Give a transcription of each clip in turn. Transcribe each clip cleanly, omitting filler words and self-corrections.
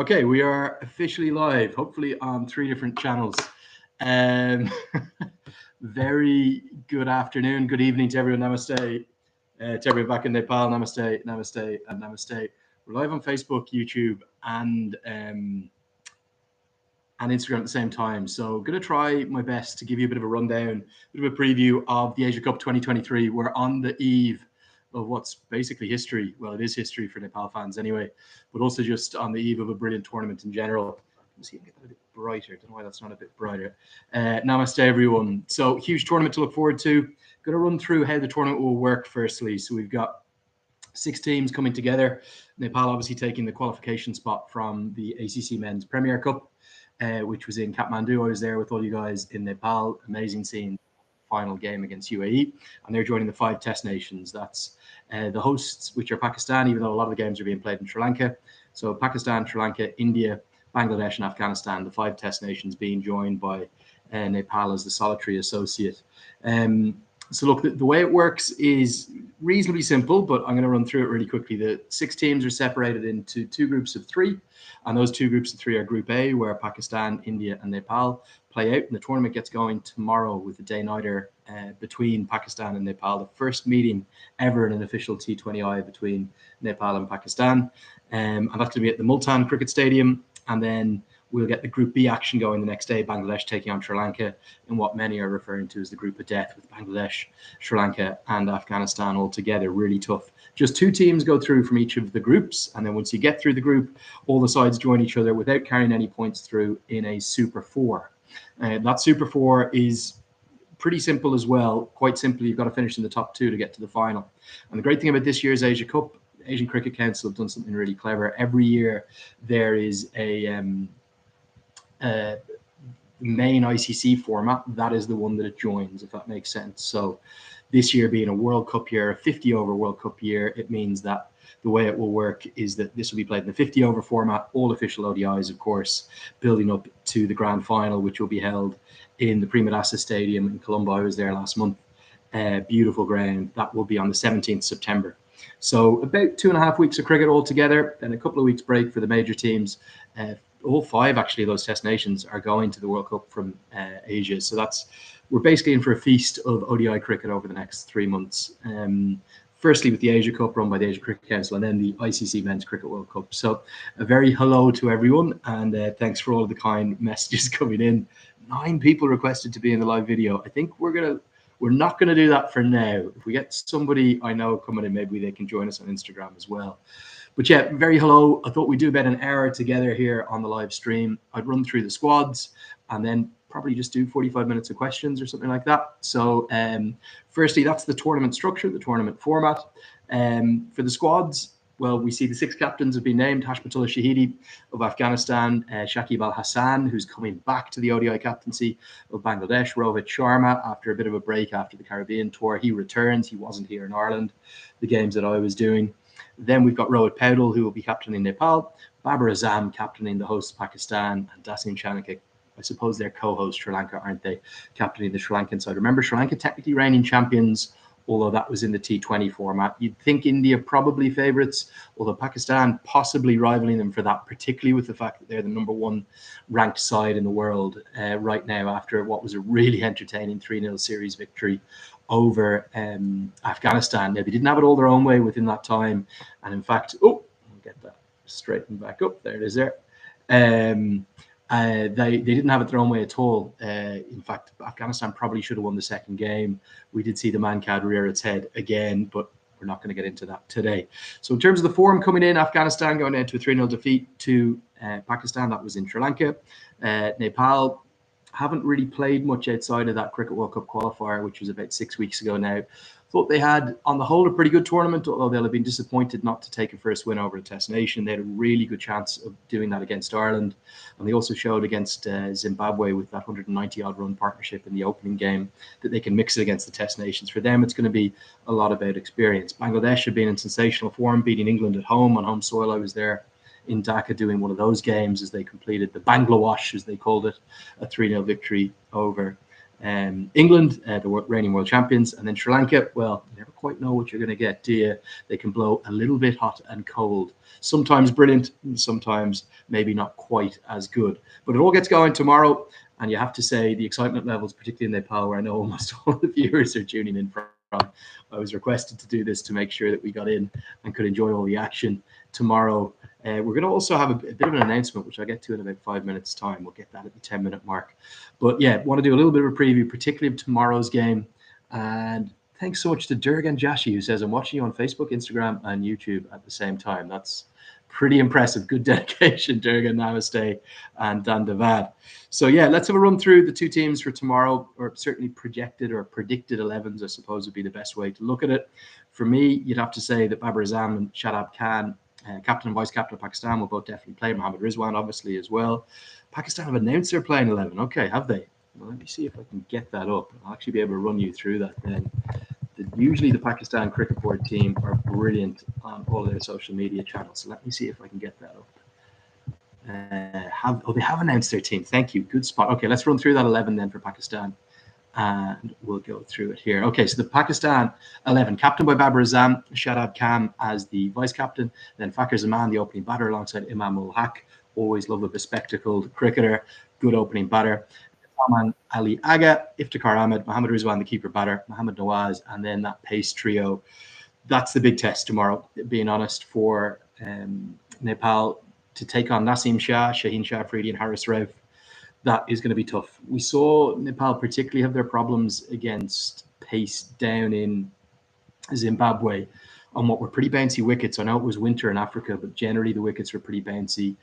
Okay, we are officially live, hopefully on 3 different channels. Um, very good afternoon, good evening to everyone. Namaste. To everyone back in Nepal, namaste, namaste, and namaste. We're live on Facebook, YouTube, and Instagram at the same time. So I'm going to try my best to give you a bit of a rundown, a bit of a preview of the Asia Cup 2023. We're on the eve of what's basically history. Well, it is history for Nepal fans anyway, but also just on the eve of a brilliant tournament in general. Let's see if I can get that a bit brighter. I don't know why that's not a bit brighter. Namaste, everyone. So huge tournament to look forward to. Going to run through how the tournament will work firstly. So we've got 6 teams coming together. Nepal obviously taking the qualification spot from the ACC Men's Premier Cup, which was in Kathmandu. I was there with all you guys in Nepal. Amazing seeing final game against UAE, and they're joining the 5 Test nations. That's the hosts, which are Pakistan, even though a lot of the games are being played in Sri Lanka. So Pakistan, Sri Lanka, India, Bangladesh, and Afghanistan, the 5 Test nations being joined by Nepal as the solitary associate. So look, the way it works is reasonably simple, but I'm going to run through it really quickly. The 6 teams are separated into 2 groups of 3, and those 2 groups of 3 are Group A, where Pakistan, India, and Nepal play out, and the tournament gets going tomorrow with a day-nighter between Pakistan and Nepal, the first meeting ever in an official T20I between Nepal and Pakistan, and that's going to be at the Multan Cricket Stadium, and then we'll get the Group B action going the next day, Bangladesh taking on Sri Lanka in what many are referring to as the Group of Death, with Bangladesh, Sri Lanka, and Afghanistan all together. Really tough. Just 2 teams go through from each of the groups, and then once you get through the group, all the sides join each other without carrying any points through in a Super 4. That Super 4 is pretty simple as well. Quite simply, you've got to finish in the top 2 to get to the final. And the great thing about this year's Asia Cup, Asian Cricket Council have done something really clever. Every year there is a main ICC format. That is the one that it joins, if that makes sense. So this year being a World Cup year, a 50-over World Cup year, it means that the way it will work is that this will be played in the 50-over format, all official ODIs, of course, building up to the grand final, which will be held in the Premadasa Stadium in Colombo. I was there last month. Beautiful ground. That will be on the 17th September. So about 2.5 weeks of cricket altogether, and a couple of weeks break for the major teams. All 5 actually of those Test nations are going to the World Cup from Asia. So we're basically in for a feast of ODI cricket over the next 3 months. Firstly with the Asia Cup run by the Asia Cricket Council, and then the ICC Men's Cricket World Cup. So a very hello to everyone, and thanks for all of the kind messages coming in. 9 people requested to be in the live video. I think we're not going to do that for now. If we get somebody I know coming in, maybe they can join us on Instagram as well. But yeah, very hello. I thought we'd do about an hour together here on the live stream. I'd run through the squads and then probably just do 45 minutes of questions or something like that. So firstly, that's the tournament structure, the tournament format. For the squads, well, we see the 6 captains have been named. Hashmatullah Shahidi of Afghanistan, Shakib Al Hassan, who's coming back to the ODI captaincy of Bangladesh, Rohit Sharma, after a bit of a break after the Caribbean tour. He returns. He wasn't here in Ireland, the games that I was doing. Then we've got Rohit Paudel, who will be captaining Nepal, Babar Azam captaining the host Pakistan, and Dasin Chanakya, I suppose they're co-host Sri Lanka, aren't they, captaining the Sri Lankan side. Remember, Sri Lanka technically reigning champions, although that was in the T20 format. You'd think India probably favourites, although Pakistan possibly rivaling them for that, particularly with the fact that they're the #1 ranked side in the world right now after what was a really entertaining 3-0 series victory over Afghanistan. Now, they didn't have it all their own way within that time. And in fact, I'll get that straightened back up. There it is there. They didn't have it their own way at all. In fact, Afghanistan probably should have won the second game. We did see the Mankad rear its head again, but we're not going to get into that today. So in terms of the form coming in, Afghanistan going into a 3-0 defeat to Pakistan. That was in Sri Lanka. Nepal haven't really played much outside of that Cricket World Cup qualifier, which was about 6 weeks ago now. Thought they had, on the whole, a pretty good tournament, although they'll have been disappointed not to take a first win over a Test nation. They had a really good chance of doing that against Ireland. And they also showed against Zimbabwe with that 190-odd run partnership in the opening game that they can mix it against the Test nations. For them, it's going to be a lot about experience. Bangladesh have been in sensational form, beating England at home on home soil. I was there in Dhaka doing one of those games as they completed the Banglawash, as they called it, a 3-0 victory over England, the reigning world champions, and then Sri Lanka. Well, you never quite know what you're going to get, do you? They can blow a little bit hot and cold. Sometimes brilliant, sometimes maybe not quite as good. But it all gets going tomorrow, and you have to say the excitement levels, particularly in Nepal, where I know almost all the viewers are tuning in from. I was requested to do this to make sure that we got in and could enjoy all the action tomorrow. We're going to also have a bit of an announcement, which I'll get to in about 5 minutes' time. We'll get that at the 10-minute mark. But yeah, want to do a little bit of a preview, particularly of tomorrow's game. And thanks so much to Durgan Jashi, who says, I'm watching you on Facebook, Instagram, and YouTube at the same time. That's pretty impressive. Good dedication, Durgan, Namaste, and Dandavad. So yeah, let's have a run through the two teams for tomorrow, or certainly projected or predicted 11s, I suppose would be the best way to look at it. For me, you'd have to say that Babar Azam and Shadab Khan, captain and vice captain of Pakistan, will both definitely play. Mohammad Rizwan, obviously, as well. Pakistan have announced they're playing 11. Okay, have they? Well, let me see if I can get that up. I'll actually be able to run you through that then. Usually the Pakistan Cricket Board team are brilliant on all of their social media channels. So let me see if I can get that up. They have announced their team. Thank you. Good spot. Okay, let's run through that 11 then for Pakistan. And we'll go through it here. Okay, so the Pakistan 11, captain by Babar Azam, Shadab Khan as the vice captain, then Fakhar Zaman, the opening batter, alongside Imam ul Haq. Always love a bespectacled cricketer, good opening batter. Salman Ali Aga, Iftikhar Ahmed, Mohammad Rizwan, the keeper batter, Mohammad Nawaz, and then that pace trio. That's the big test tomorrow, being honest, for Nepal to take on Nasim Shah, Shaheen Shah Afridi, and Haris Rauf. That is going to be tough. We saw Nepal particularly have their problems against pace down in Zimbabwe on what were pretty bouncy wickets. I know it was winter in Africa, but generally the wickets were pretty bouncy.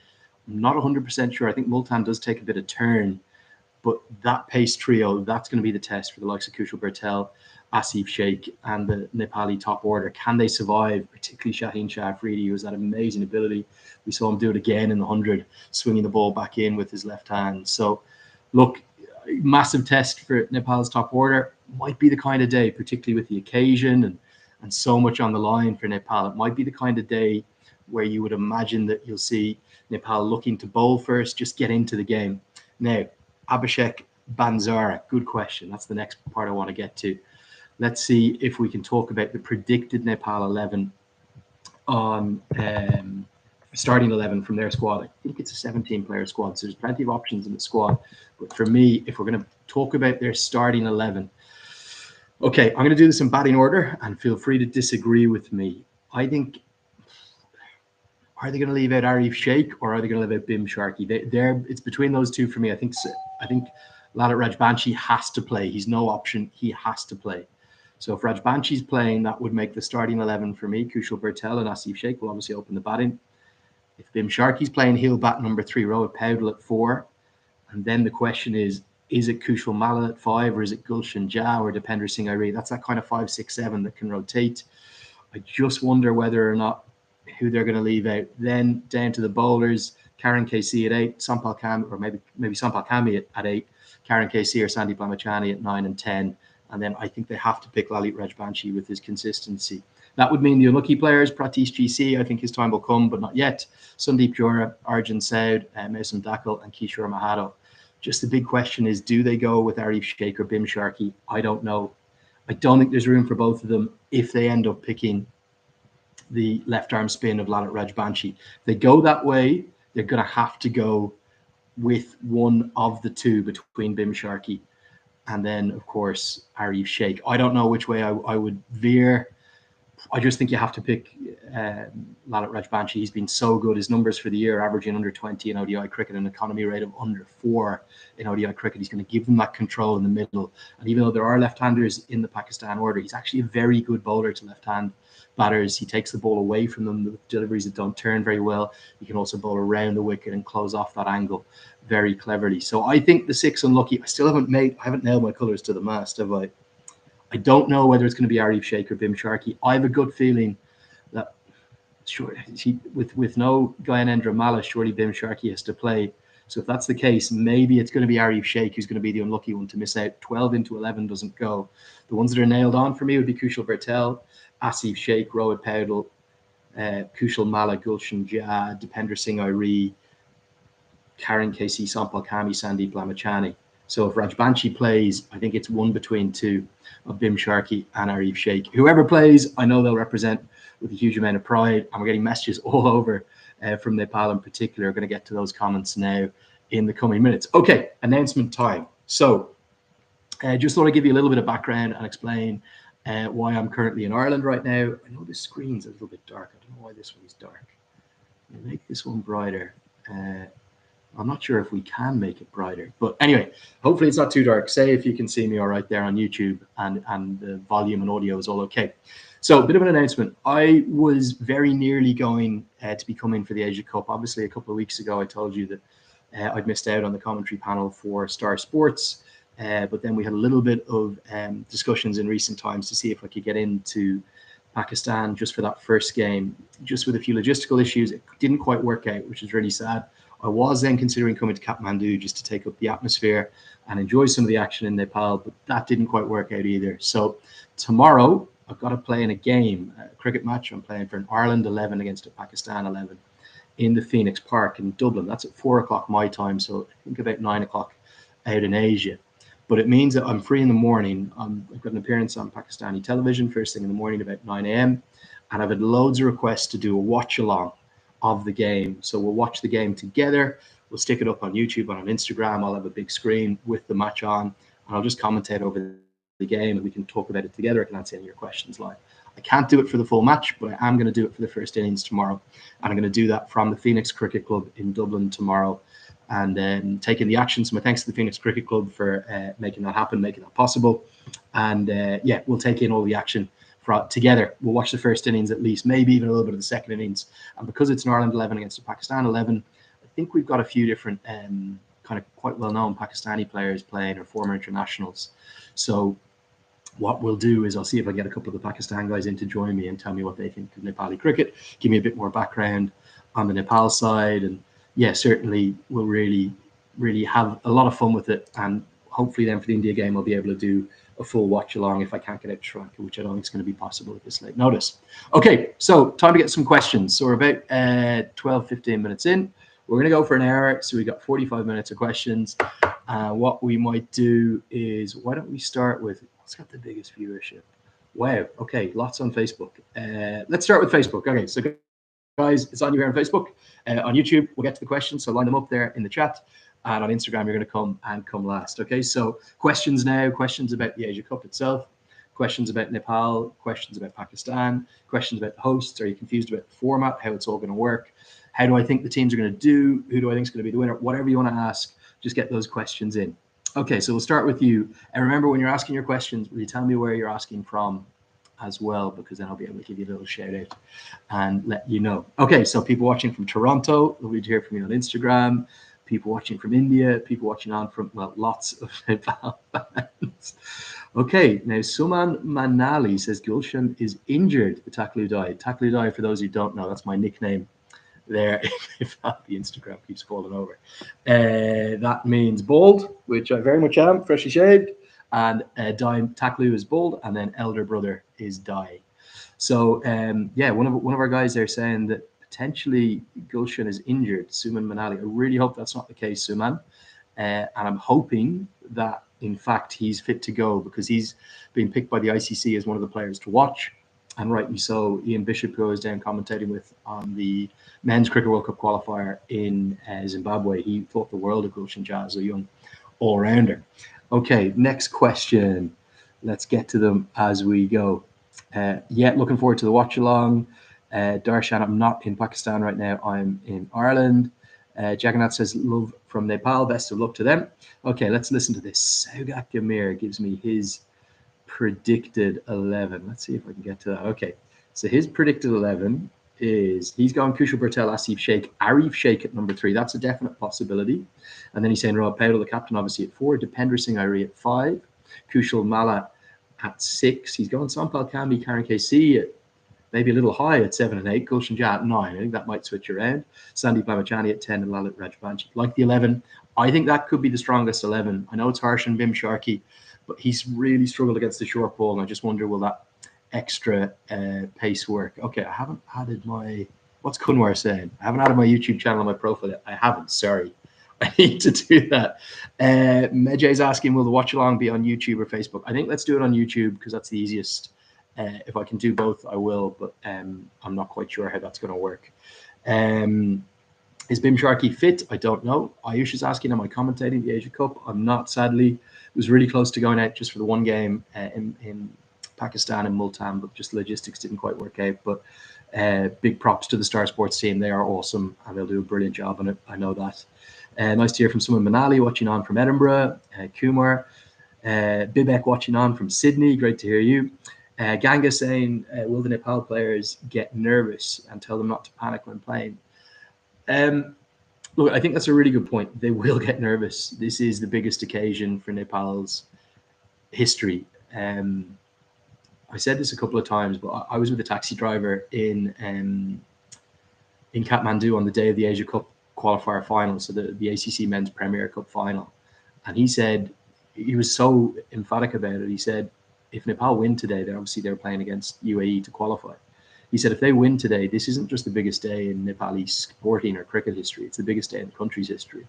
I'm not 100% sure. I think Multan does take a bit of turn, but that pace trio, that's going to be the test for the likes of Kushal Bertel, Asif Sheikh, and the Nepali top order. Can they survive, particularly Shaheen Shah Afridi, who has that amazing ability? We saw him do it again in the 100, swinging the ball back in with his left hand. So, look, massive test for Nepal's top order. Might be the kind of day, particularly with the occasion and so much on the line for Nepal. It might be the kind of day where you would imagine that you'll see Nepal looking to bowl first, just get into the game. Now, Abhishek Banzara, good question. That's the next part I want to get to. Let's see if we can talk about the predicted Nepal 11 on starting 11 from their squad. I think it's a 17-player squad, so there's plenty of options in the squad. But for me, if we're going to talk about their starting 11, okay, I'm going to do this in batting order, and feel free to disagree with me. I think, are they going to leave out Arif Sheikh, or are they going to leave out Bim Sharkey? It's between those two for me. I think Lalit Rajbanshi has to play. He's no option. He has to play. So if Rajbanshi's playing, that would make the starting 11 for me. Kushal Bertel and Asif Sheikh will obviously open the batting. If Bim Sharkey's playing, he'll bat number 3, Rohit Paudel at 4. And then the question is it Kushal Malla at 5, or is it Gulshan Jha or Dipender Singh Airi? That's that kind of 5, 6, 7 that can rotate. I just wonder whether or not who they're going to leave out. Then down to the bowlers, Karen KC at 8, Sampal Kami, or maybe Sampal Kami at 8, Karen KC or Sandeep Lamachani at 9 and 10. And then I think they have to pick Lalit Rajbanshi with his consistency. That would mean the unlucky players, Pratish GC, I think his time will come, but not yet. Sundeep Jora, Arjun Saud, Mason Dakal, and Kishore Mahado. Just the big question is, do they go with Arif Sheikh or Bim Sharkey? I don't know. I don't think there's room for both of them if they end up picking the left arm spin of Lalit Rajbanshi. If they go that way, they're going to have to go with one of the two between Bim Sharkey and then, of course, Arif Sheikh. I don't know which way I would veer. I just think you have to pick Lalit Rajbanshi. He's been so good. His numbers for the year, averaging under 20 in ODI cricket, an economy rate of under 4 in ODI cricket. He's going to give them that control in the middle. And even though there are left-handers in the Pakistan order, he's actually a very good bowler to left-hand batters. He takes the ball away from them with deliveries that don't turn very well. He can also bowl around the wicket and close off that angle very cleverly. So I think the 6 unlucky. I haven't nailed my colours to the mast, have I? I don't know whether it's going to be Arif Sheikh or Bim Sharkey. I have a good feeling that with no Gyanendra Malla, surely Bim Sharkey has to play. So if that's the case, maybe it's going to be Arif Sheikh who's going to be the unlucky one to miss out. 12 into 11 doesn't go. The ones that are nailed on for me would be Kushal Bertel, Asif Sheikh, Rohit Paudel, Kushal Malla, Gulshan Jha, Dipender Singh Airi, Karen KC, Sampal Kami, Sandeep Lamachani. So if Rajbanshi plays, I think it's one between two of Bim Sharkey and Arif Sheikh. Whoever plays, I know they'll represent with a huge amount of pride. And we're getting messages all over from Nepal in particular. We're going to get to those comments now in the coming minutes. Okay, announcement time. So just thought I'd give you a little bit of background and explain why I'm currently in Ireland right now. I know this screen's a little bit dark. I don't know why this one's dark. I'll make this one brighter. I'm not sure if we can make it brighter, but anyway, hopefully it's not too dark. Say if you can see me all right there on YouTube and the volume and audio is all okay. So a bit of an announcement. I was very nearly going to be coming for the Asia Cup. Obviously, a couple of weeks ago, I told you that I'd missed out on the commentary panel for Star Sports. But then we had a little bit of discussions in recent times to see if I could get into Pakistan just for that first game, just with a few logistical issues. It didn't quite work out, which is really sad. I was then considering coming to Kathmandu just to take up the atmosphere and enjoy some of the action in Nepal, but that didn't quite work out either. So tomorrow, I've got to play in a game, a cricket match. I'm playing for an Ireland 11 against a Pakistan 11 in the Phoenix Park in Dublin. That's at 4 o'clock my time, so I think about 9 o'clock out in Asia. But it means that I'm free in the morning. I've got an appearance on Pakistani television first thing in the morning about 9 a.m. And I've had loads of requests to do a watch along of the game. So we'll watch the game together. We'll stick it up on YouTube and on Instagram. I'll have a big screen with the match on, and I'll just commentate over the game and we can talk about it together. I can answer any of your questions live. I can't do it for the full match, but I am going to do it for the first innings tomorrow. And I'm going to do that from the Phoenix Cricket Club in Dublin tomorrow. And taking the action. So my thanks to the Phoenix Cricket Club for making that happen, making that possible. And yeah, we'll take in all the action together. We'll watch the first innings at least, maybe even a little bit of the second innings. And because it's an Ireland 11 against a Pakistan 11, I think we've got a few different kind of quite well-known Pakistani players playing or former internationals. So what we'll do is I'll see if I can get a couple of the Pakistan guys in to join me and tell me what they think of Nepali cricket, give me a bit more background on the Nepal side, and yeah, certainly we'll really have a lot of fun with it. And hopefully then for the India game, I'll be able to do a full watch along if I can't get out to Sri Lanka, which I don't think is going to be possible at this late notice. Okay, so time to get some questions. So we're about 12, 15 minutes in. We're going to go for an hour. So we got 45 minutes of questions. What we might do is, why don't we start with, what's got the biggest viewership? Wow. Okay, lots on Facebook. Let's start with Facebook. Okay, so guys, it's on you here on Facebook. On YouTube, we'll get to the questions, so line them up there in the chat. And on Instagram, you're going to come last. Okay, so questions now, questions about the Asia Cup itself, questions about Nepal, questions about Pakistan, questions about the hosts. Are you confused about the format, how it's all going to work? How do I think the teams are going to do? Who do I think is going to be the winner? Whatever you want to ask, just get those questions in. Okay, so we'll start with you. And remember, when you're asking your questions, will you tell me where you're asking from as well, because then I'll be able to give you a little shout out and let you know. Okay, so people watching from Toronto, lovely to hear from you on Instagram. People watching from India, people watching on from, well, lots of Nepal fans. Okay, now Suman Manali says Gulshan is injured. The Takludai. Takludai, for those who don't know, that's my nickname there. If the Instagram keeps falling over. That means bald, which I very much am, freshly shaved. And Taklu is bald, and then elder brother is Dai. So yeah, one of our guys there saying that potentially Gulshan is injured, Suman Manali. I really hope that's not the case, Suman. And I'm hoping that in fact he's fit to go, because he's been picked by the ICC as one of the players to watch, and rightly so. Ian Bishop, who I was down commentating with on the Men's Cricket World Cup qualifier in Zimbabwe, he thought the world of Gulshan Jazz, a young all-rounder. Okay, next question. Let's get to them as we go. Yeah, looking forward to the watch along. Darshan, I'm not in Pakistan right now. I'm in Ireland. Jagannath says, love from Nepal. Best of luck to them. Okay, let's listen to this. Saugat Gamir gives me his predicted 11. Let's see if I can get to that. Okay, so his predicted 11 is, he's going Kushal Patel, Asif Sheikh, Arif Sheikh at number 3. That's a definite possibility. And then he's saying Rob Powell, the captain, obviously at 4, Dipender Singh Airi at 5, Kushal Malla at 6. He's going Sampal Kambi, Karen KC at maybe a little high at 7 and 8, Gulshan Jat at 9. I think that might switch around. Sandeep Lamachani at 10 and Lalit Rajbanshi. Like the 11, I think that could be the strongest 11. I know it's harsh on Bim Sharkey, but he's really struggled against the short ball, and I just wonder, will that extra pace work? Okay, I haven't added my, what's Kunwar saying? I haven't added my YouTube channel on my profile yet. I haven't, sorry. I need to do that. Medjay's asking, will the watch along be on YouTube or Facebook? I think let's do it on YouTube because that's the easiest. If I can do both, I will, but I'm not quite sure how that's going to work. Is Bim Sharkey fit? I don't know. Ayush is asking, am I commentating the Asia Cup? I'm not, sadly. It was really close to going out just for the one game in Pakistan and Multan, but just logistics didn't quite work out. But big props to the Star Sports team. They are awesome and they'll do a brilliant job on it. I know that. Nice to hear from someone Manali watching on from Edinburgh. Kumar. Bibek watching on from Sydney. Great to hear you. Ganga saying, will the Nepal players get nervous and tell them not to panic when playing? Look, I think that's a really good point. They will get nervous. This is the biggest occasion for Nepal's history. I said this a couple of times, but I was with a taxi driver in Kathmandu on the day of the Asia Cup qualifier final, so the ACC Men's Premier Cup final, and he said he was so emphatic about it. He said, if Nepal win today, they're playing against UAE to qualify. He said, if they win today, this isn't just the biggest day in Nepali sporting or cricket history, it's the biggest day in the country's history.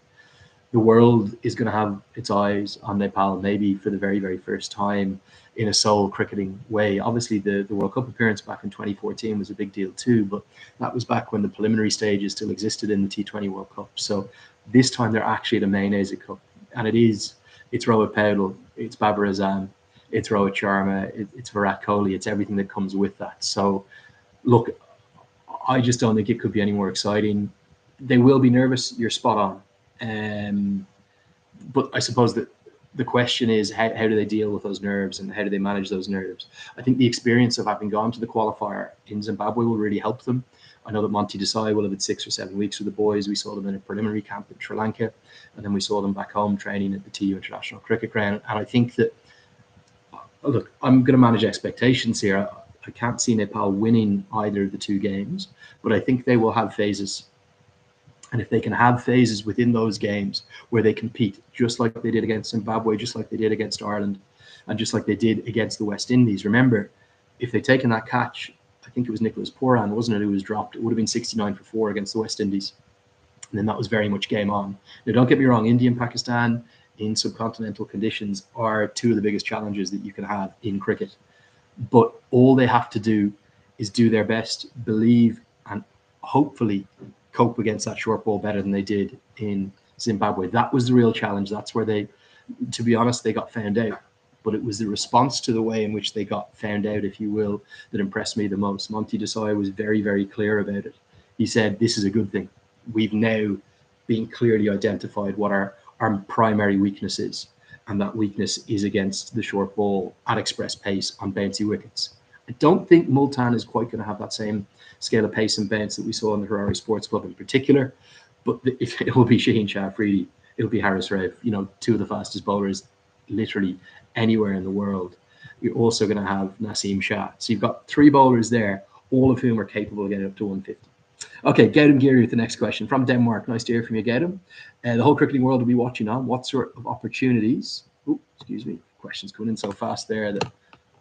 The world is going to have its eyes on Nepal, maybe for the very, very first time in a sole cricketing way. Obviously, the World Cup appearance back in 2014 was a big deal too, but that was back when the preliminary stages still existed in the T20 World Cup. So this time they're actually at a main Asia Cup, and it's Rohit Paudel, it's Babar Azam, it's Rohit Sharma, it's Virat Kohli, it's everything that comes with that. So look, I just don't think it could be any more exciting. They will be nervous. You're spot on. But I suppose that the question is, how do they deal with those nerves and how do they manage those nerves? I think the experience of having gone to the qualifier in Zimbabwe will really help them. I know that Monty Desai will have had 6 or 7 weeks with the boys. We saw them in a preliminary camp in Sri Lanka, and then we saw them back home training at the TU International Cricket Ground. And I think that, look, I'm going to manage expectations here. I can't see Nepal winning either of the two games, but I think they will have phases. And if they can have phases within those games where they compete, just like they did against Zimbabwe, just like they did against Ireland, and just like they did against the West Indies. Remember, if they'd taken that catch, I think it was Nicholas Pooran, wasn't it, who was dropped, it would have been 69 for 4 against the West Indies. And then that was very much game on. Now, don't get me wrong, India and Pakistan in subcontinental conditions are two of the biggest challenges that you can have in cricket. But all they have to do is do their best, believe, and hopefully cope against that short ball better than they did in Zimbabwe. That was the real challenge. That's where they, to be honest, they got found out. But it was the response to the way in which they got found out, if you will, that impressed me the most. Monty Desai was very, very clear about it. He said, this is a good thing. We've now been clearly identified what our primary weakness is. And that weakness is against the short ball at express pace on bouncy wickets. I don't think Multan is quite going to have that same scale of pace and bounce that we saw in the Harare Sports Club in particular, but it will be Shaheen Shah Afridi, it'll be Haris Rauf, two of the fastest bowlers literally anywhere in the world. You're also going to have Naseem Shah. So you've got 3 bowlers there, all of whom are capable of getting up to 150. Okay, Gautam Giri with the next question from Denmark. Nice to hear from you, Gautam. The whole cricketing world will be watching on. What sort of opportunities? Oh, excuse me. Questions coming in so fast there that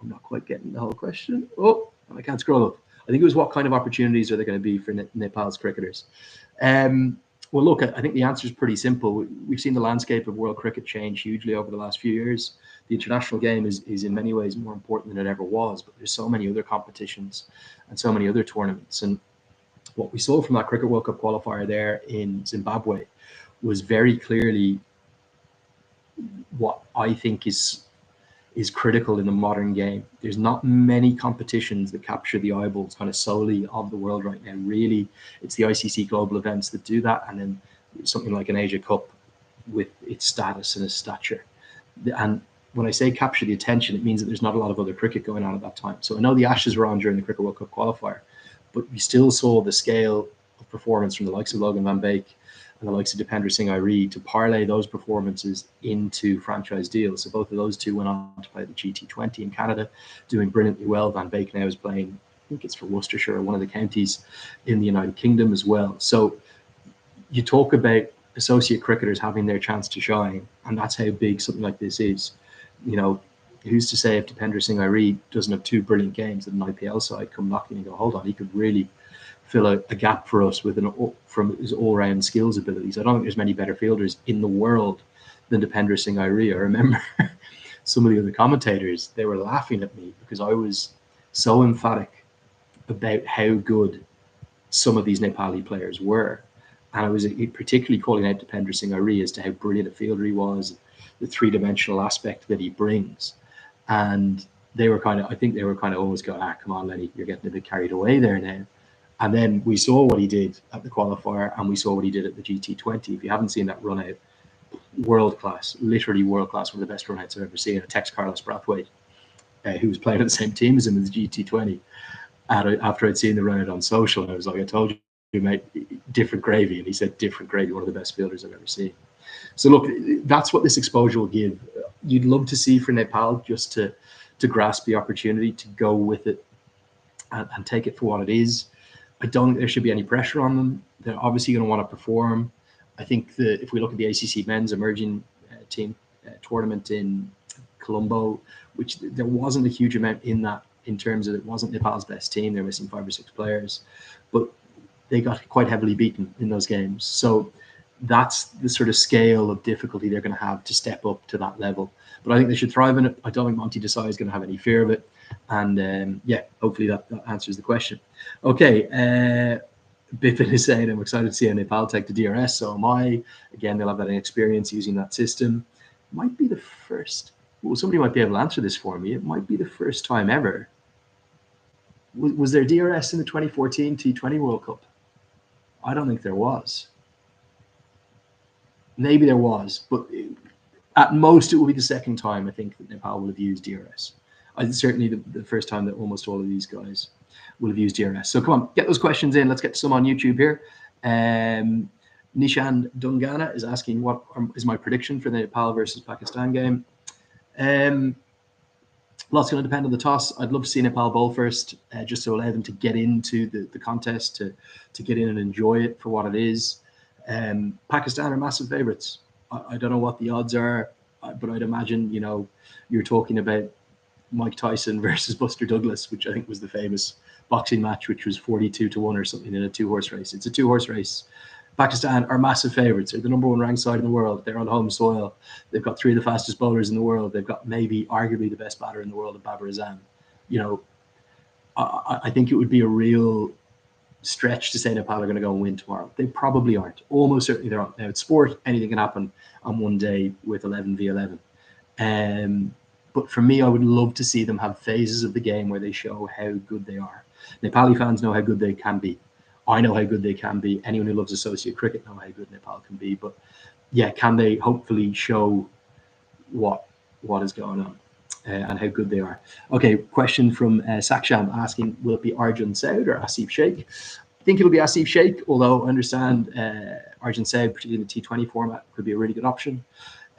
I'm not quite getting the whole question. Oh, I can't scroll up. I think it was, what kind of opportunities are there going to be for Nepal's cricketers? Well, look, I think the answer is pretty simple. We've seen the landscape of world cricket change hugely over the last few years. The international game is in many ways more important than it ever was, but there's so many other competitions and so many other tournaments. And what we saw from that Cricket World Cup qualifier there in Zimbabwe was very clearly what I think is critical in the modern game. There's not many competitions that capture the eyeballs kind of solely of the world right now. Really, it's the ICC global events that do that, and then something like an Asia Cup with its status and its stature. And when I say capture the attention, it means that there's not a lot of other cricket going on at that time. So I know the Ashes were on during the Cricket World Cup qualifier, but we still saw the scale of performance from the likes of Logan Van Beek and the likes of Dipender Singh Airi to parlay those performances into franchise deals. So both of those two went on to play the GT20 in Canada, doing brilliantly well. Van Beek now is playing, I think it's for Worcestershire or one of the counties in the United Kingdom as well. So you talk about associate cricketers having their chance to shine, and that's how big something like this is. Who's to say if Dipender Singh Airi doesn't have 2 brilliant games that an IPL side come knocking and go, hold on, he could really fill a gap for us with from his all-round skills abilities. I don't think there's many better fielders in the world than Dipendra Singh Airi. I remember some of the other commentators, they were laughing at me because I was so emphatic about how good some of these Nepali players were. And I was particularly calling out Dipendra Singh Airi as to how brilliant a fielder he was, the three-dimensional aspect that he brings. And they were I think they were always going, come on, Lenny, you're getting a bit carried away there now. And then we saw what he did at the qualifier and we saw what he did at the GT20. If you haven't seen that run out, world class, literally world class, one of the best run outs I've ever seen. I text Carlos Brathwaite, who was playing at the same team as him in the GT20, after I'd seen the run out on social. And I was like, I told you, mate, different gravy. And he said, different gravy, one of the best fielders I've ever seen. So look, that's what this exposure will give. You'd love to see for Nepal just to grasp the opportunity, to go with it and take it for what it is. I don't think there should be any pressure on them. They're obviously going to want to perform. I think that if we look at the ACC men's emerging team tournament in Colombo, which there wasn't a huge amount in that, in terms of it wasn't Nepal's best team. They're missing 5 or 6 players, but they got quite heavily beaten in those games. So that's the sort of scale of difficulty they're going to have to step up to that level. But I think they should thrive in it. I don't think Monty Desai is going to have any fear of it. And hopefully that answers the question. Okay, Bipin is saying, I'm excited to see how Nepal take the DRS. So am I. Again, they'll have that experience using that system. Might be the first. Well, somebody might be able to answer this for me. It might be the first time ever. Was there DRS in the 2014 T20 World Cup? I don't think there was. Maybe there was, but at most it will be the second time I think that Nepal will have used DRS. Certainly the first time that almost all of these guys will have used DRS. So come on, get those questions in. Let's get some on YouTube here. Nishan Dungana is asking, what is my prediction for the Nepal versus Pakistan game? Lots going to depend on the toss. I'd love to see Nepal bowl first, just to allow them to get into the contest, to get in and enjoy it for what it is. Pakistan are massive favourites. I don't know what the odds are, but I'd imagine, you're talking about Mike Tyson versus Buster Douglas, which I think was the famous boxing match, which was 42-1 or something in a 2-horse race. It's a 2-horse race. Pakistan are massive favourites. They're the number 1 ranked side in the world. They're on home soil. They've got 3 of the fastest bowlers in the world. They've got maybe arguably the best batter in the world, of Babar Azam. I think it would be a real stretch to say Nepal are going to go and win tomorrow. They probably aren't. Almost certainly they're not. Now, it's sport. Anything can happen on one day with 11v11. But for me, I would love to see them have phases of the game where they show how good they are. Nepali fans know how good they can be. I know how good they can be. Anyone who loves associate cricket know how good Nepal can be. But yeah, can they hopefully show what is going on and how good they are? Okay, question from Saksham asking, will it be Arjun Saud or Asif Sheikh? I think it'll be Asif Sheikh, although I understand Arjun Saud, particularly in the T20 format, could be a really good option.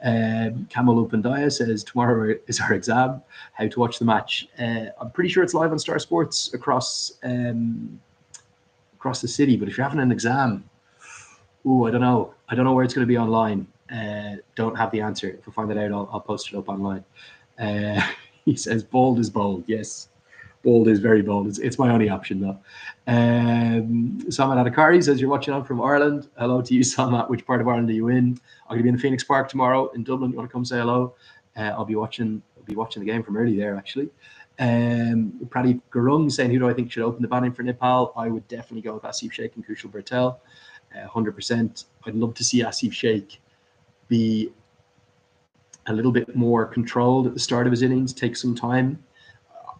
Kamal Upandaya says, tomorrow is our exam, how to watch the match. I'm pretty sure it's live on Star Sports across the city, but if you're having an exam, I don't know where it's going to be online. Don't have the answer. If I find that out, I'll post it up online. He says bold is bold. Yes, bold is very bold. It's my only option though. Samat Adakari says, you're watching on from Ireland. Hello to you, Samat. Which part of Ireland are you in? I'm going to be in the Phoenix Park tomorrow in Dublin. You want to come say hello? I'll be watching the game from early there, actually. Pradeep Gurung saying, who do I think should open the batting for Nepal? I would definitely go with Asif Sheikh and Kushal Bertel, 100%. I'd love to see Asif Sheikh be a little bit more controlled at the start of his innings, take some time.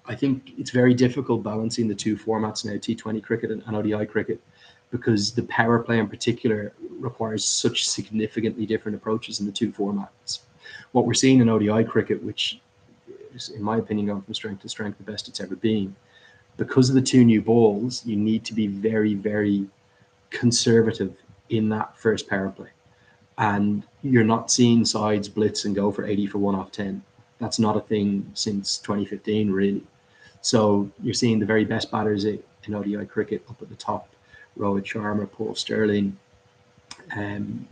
I think it's very difficult balancing the 2 formats now, T20 cricket and ODI cricket, because the power play in particular requires such significantly different approaches in the 2 formats. What we're seeing in ODI cricket, which is, in my opinion, going from strength to strength, the best it's ever been, because of the 2 new balls, you need to be very, very conservative in that first power play. And you're not seeing sides blitz and go for 80 for 1 off 10. That's not a thing since 2015, really. So you're seeing the very best batters in ODI cricket up at the top. Rohit Sharma, Paul Sterling, Imam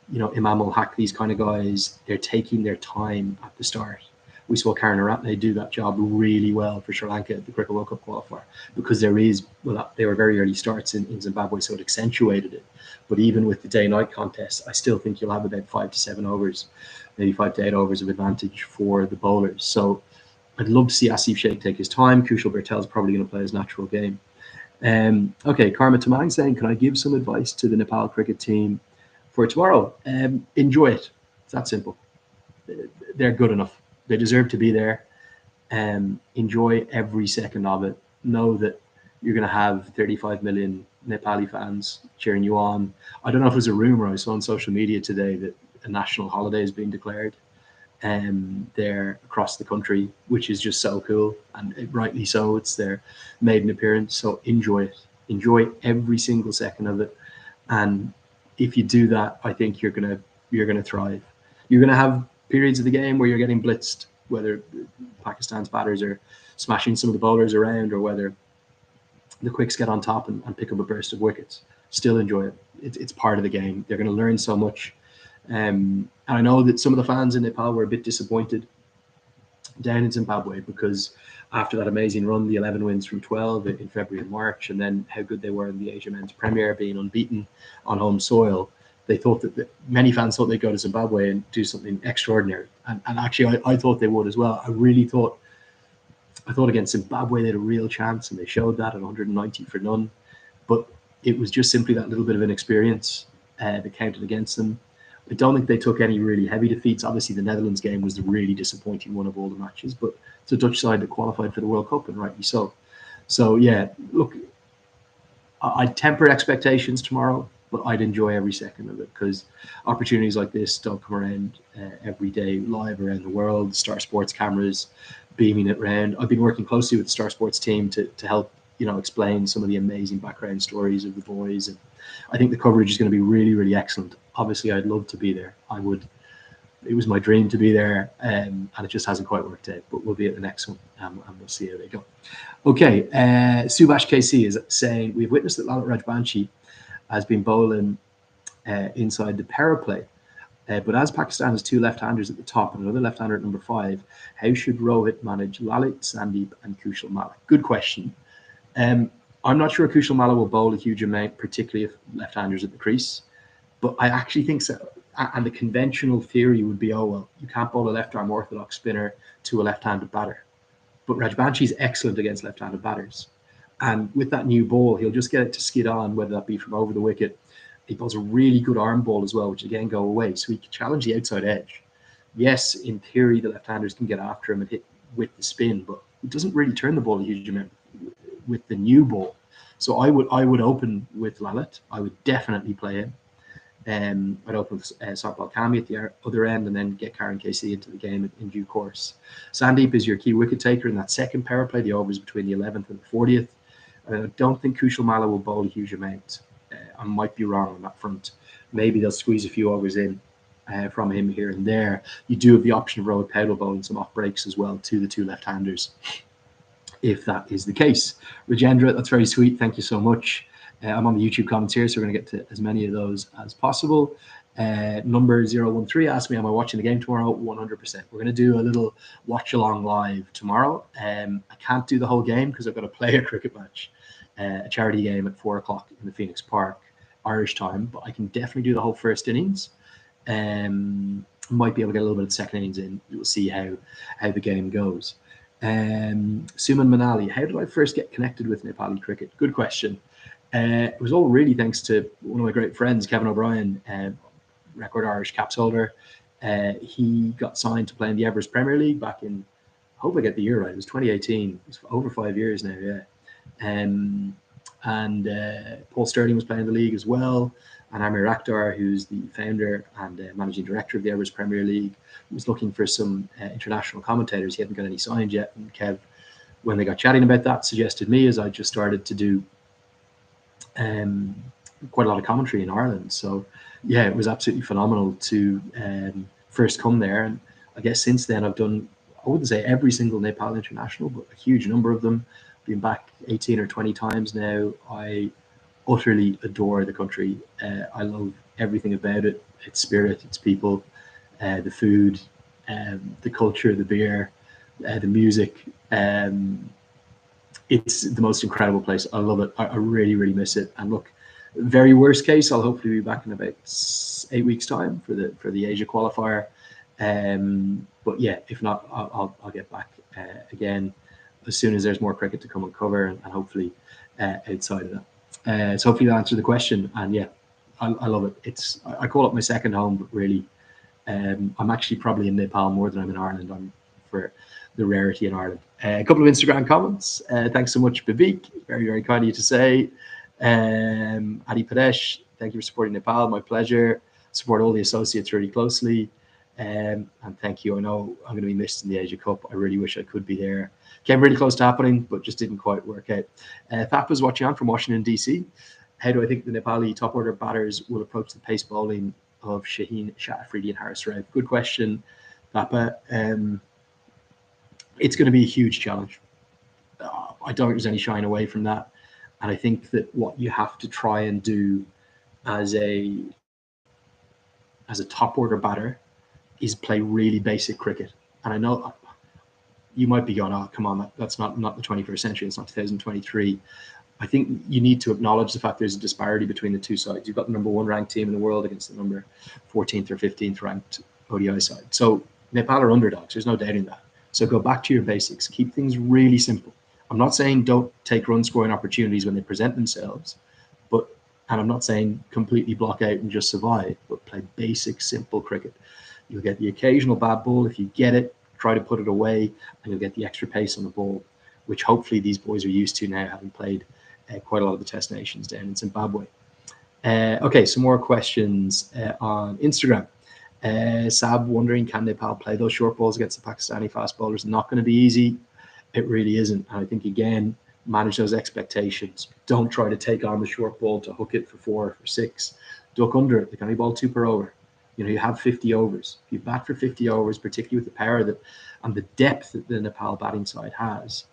ul Haq, these kind of guys, they're taking their time at the start. we saw Karunaratne do that job really well for Sri Lanka at the Cricket World Cup qualifier, because there is, well, they were very early starts in Zimbabwe, so it accentuated it. But even with the day-night contest, I still think you'll have about 5 to 7 overs, maybe 5 to 8 overs of advantage for the bowlers. So I'd love to see Asif Sheikh take his time. Kushal Bertel's probably going to play his natural game. Okay, Karma Tamang saying, can I give some advice to the Nepal cricket team for tomorrow? Enjoy it. It's that simple. They're good enough. They deserve to be there. Enjoy every second of it. Know that you're going to have 35 million Nepali fans cheering you on. I don't know if it was a rumor I saw on social media today that a national holiday is being declared there across the country, which is just so cool, and rightly so. It's their maiden appearance, so enjoy it. Enjoy every single second of it, and if you do that, I think you're gonna thrive. You're gonna have periods of the game where you're getting blitzed, whether Pakistan's batters are smashing some of the bowlers around, or whether the quicks get on top and pick up a burst of wickets. Still enjoy it. It's part of the game. They're going to learn so much. And I know that some of the fans in Nepal were a bit disappointed down in Zimbabwe, because after that amazing run, the 11 wins from 12 in February and March, and then how good they were in the Asia Men's Premier, being unbeaten on home soil, they thought that many fans thought they'd go to Zimbabwe and do something extraordinary. And actually, I thought they would as well. I thought against Zimbabwe they had a real chance, and they showed that at 190 for none. But it was just simply that little bit of inexperience that counted against them. I don't think they took any really heavy defeats. Obviously, the Netherlands game was the really disappointing one of all the matches, but it's a Dutch side that qualified for the World Cup, and rightly so. So, yeah, look, I'd temper expectations tomorrow, but I'd enjoy every second of it, because opportunities like this don't come around every day live around the world. Star Sports cameras beaming it around. I've been working closely with the Star Sports team to help explain some of the amazing background stories of the boys, and I think the coverage is going to be really, really excellent. Obviously, I'd love to be there. It was my dream to be there, and it just hasn't quite worked out. But we'll be at the next one, and we'll see how they go. Okay, Subhash KC is saying, we've witnessed that Lalit Rajbanshi has been bowling inside the power play. But as Pakistan has two left-handers at the top and another left-hander at number 5, how should Rohit manage Lalit, Sandeep, and Kushal Malik? Good question. I'm not sure Kushal Malik will bowl a huge amount, particularly if left-handers at the crease. But I actually think so. And the conventional theory would be, oh, well, you can't bowl a left-arm orthodox spinner to a left-handed batter. But Rajbanshi is excellent against left-handed batters. And with that new ball, he'll just get it to skid on, whether that be from over the wicket. He bowls a really good arm ball as well, which again go away. So he can challenge the outside edge. Yes, in theory, the left-handers can get after him and hit with the spin, but he doesn't really turn the ball a huge amount with the new ball. So I would open with Lalit. I would definitely play him. I'd open with Satpal Kami at the other end, and then get Karen KC into the game in due course. Sandeep is your key wicket taker in that second power play, the overs between the 11th and the 40th. I don't think Kushal Malik will bowl a huge amount. I might be wrong on that front. Maybe they'll squeeze a few overs in from him here and there. You do have the option of Rohit Patel bowling some off breaks as well to the two left-handers, if that is the case. Rajendra, that's very sweet. Thank you so much. I'm on the YouTube comments here, so we're going to get to as many of those as possible. Number 013 asked me, am I watching the game tomorrow? 100%. We're going to do a little watch along live tomorrow. I can't do the whole game because I've got to play a cricket match, a charity game at 4 o'clock in the Phoenix Park, Irish time, but I can definitely do the whole first innings. Might be able to get a little bit of the second innings in. We'll see how the game goes. Suman Manali, how did I first get connected with Nepali cricket? Good question. It was all really thanks to one of my great friends, Kevin O'Brien, record Irish caps holder. He got signed to play in the Everest Premier League back in, I hope I get the year right, it was 2018. It's over 5 years now, yeah. And Paul Sterling was playing the league as well. And Amir Akhtar, who's the founder and managing director of the Everest Premier League, was looking for some international commentators. He hadn't got any signed yet. And Kev, when they got chatting about that, suggested me, as I just started to do quite a lot of commentary in Ireland. So yeah, it was absolutely phenomenal to first come there. And I guess since then I've done, I wouldn't say every single Nepal international, but a huge number of them. Been back 18 or 20 times now. I utterly adore the country. I love everything about it, its spirit, its people, the food, the culture, the beer. the music. It's the most incredible place. I love it. I really, really miss it. And look, very worst case, I'll hopefully be back in about 8 weeks' time for the Asia qualifier. But yeah, if not, I'll get back again as soon as there's more cricket to come and cover, and hopefully outside of that. So hopefully that answered the question. And yeah, I love it. I call it my second home, but really, I'm actually probably in Nepal more than I'm in Ireland. I'm for the rarity in Ireland. A couple of Instagram comments. Thanks so much, Vivek. Very, very kind of you to say. Adi Padesh, thank you for supporting Nepal. My pleasure. Support all the associates really closely. And thank you. I know I'm going to be missed in the Asia Cup. I really wish I could be there. Came really close to happening, but just didn't quite work out. Fapa's watching on from Washington, D.C. How do I think the Nepali top order batters will approach the pace bowling of Shaheen, Shah Afridi, and Haris Rauf? Good question, Papa. It's going to be a huge challenge. I don't think there's any shying away from that. And I think that what you have to try and do as a top order batter is play really basic cricket. And I know you might be going, oh, come on, that's not the 21st century. It's not 2023. I think you need to acknowledge the fact there's a disparity between the two sides. You've got the number 1 ranked team in the world against the number 14th or 15th ranked ODI side. So Nepal are underdogs. There's no doubting that. So go back to your basics. Keep things really simple. I'm not saying don't take run scoring opportunities when they present themselves, and I'm not saying completely block out and just survive, but play basic, simple cricket. You'll get the occasional bad ball. If you get it, try to put it away, and you'll get the extra pace on the ball, which hopefully these boys are used to now, having played quite a lot of the Test nations down in Zimbabwe. Okay, some more questions on Instagram. Sab wondering, can Nepal play those short balls against the Pakistani fast bowlers? Not going to be easy. It really isn't. And I think, again, manage those expectations. Don't try to take on the short ball to hook it for 4 or 6. Duck under it. They can only bowl 2 per over. You have 50 overs. If you bat for 50 overs, particularly with the power and the depth that the Nepal batting side has,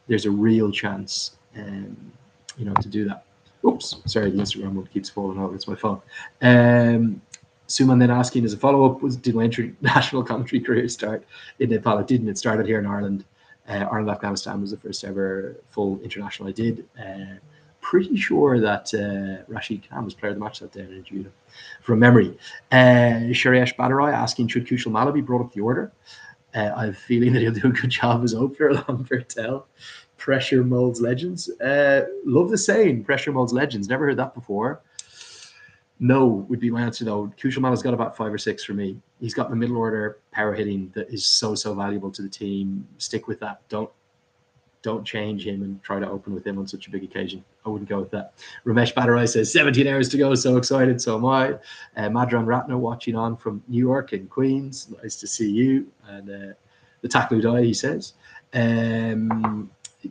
there's a real chance, to do that. Oops, sorry, the Instagram one keeps falling over. It's my phone. Suman then asking as a follow-up, did my international commentary career start in Nepal? It didn't. It started here in Ireland. Ireland-Afghanistan was the first ever full international I did. Pretty sure that Rashid Khan was player of the match that day, and interviewed him from memory. Shariash Badarai asking, should Kushal Mala be brought up the order? I have a feeling that he'll do a good job as opener along Vertel. Pressure molds legends. Love the saying, pressure molds legends. Never heard that before. No would be my answer, though. Kushal Mala's got about 5 or 6 for me. He's got the middle order power hitting that is so valuable to the team. Stick with that. Don't change him and try to open with him on such a big occasion. I wouldn't go with that. Ramesh Badarai says 17 hours to go. So excited. So am I. Madran Ratna watching on from New York and Queens. Nice to see you. And the Takludai, he says.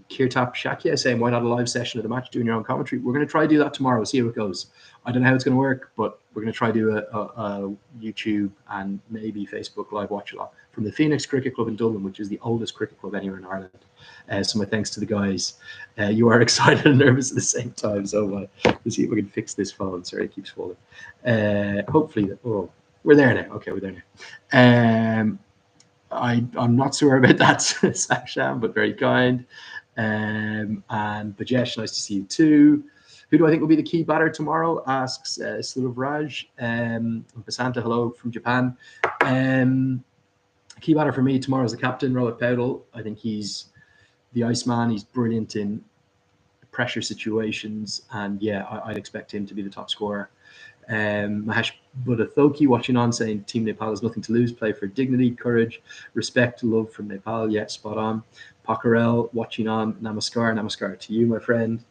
Kirtap Shakia saying, why not a live session of the match doing your own commentary? We're going to try to do that tomorrow. See how it goes. I don't know how it's going to work, but we're going to try to do a YouTube and maybe Facebook live watch along from the Phoenix Cricket Club in Dublin, which is the oldest cricket club anywhere in Ireland. So my thanks to the guys. You are excited and nervous at the same time. So let's see if we can fix this phone. Sorry, it keeps falling. Hopefully, we're there now. Okay, we're there now. I'm not sure about that, Sasham, but very kind. And Bajesh, nice to see you too. Who do I think will be the key batter tomorrow? Asks Sulav Raj. Basanta, hello from Japan. Key batter for me tomorrow is the captain, Rohit Paudel. I think he's the Iceman. He's brilliant in pressure situations. And yeah, I'd expect him to be the top scorer. Mahesh Buddhathoki watching on saying Team Nepal has nothing to lose, play for dignity, courage, respect, love from Nepal. Yeah, spot on. Pakarel watching on, namaskar to you, my friend,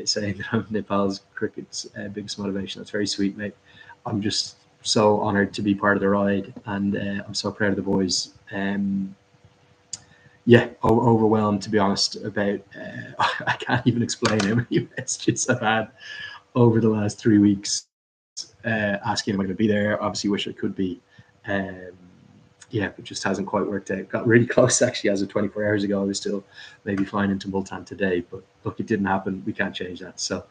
saying that I'm Nepal's cricket's biggest motivation. That's very sweet, mate. I'm just so honoured to be part of the ride, and I'm so proud of the boys. Overwhelmed, to be honest, about I can't even explain how many messages I've had over the last 3 weeks asking am I going to be there. Obviously wish I could be. It just hasn't quite worked out. Got really close actually as of 24 hours ago. I was still maybe flying into Multan today, but look, it didn't happen. We can't change that. So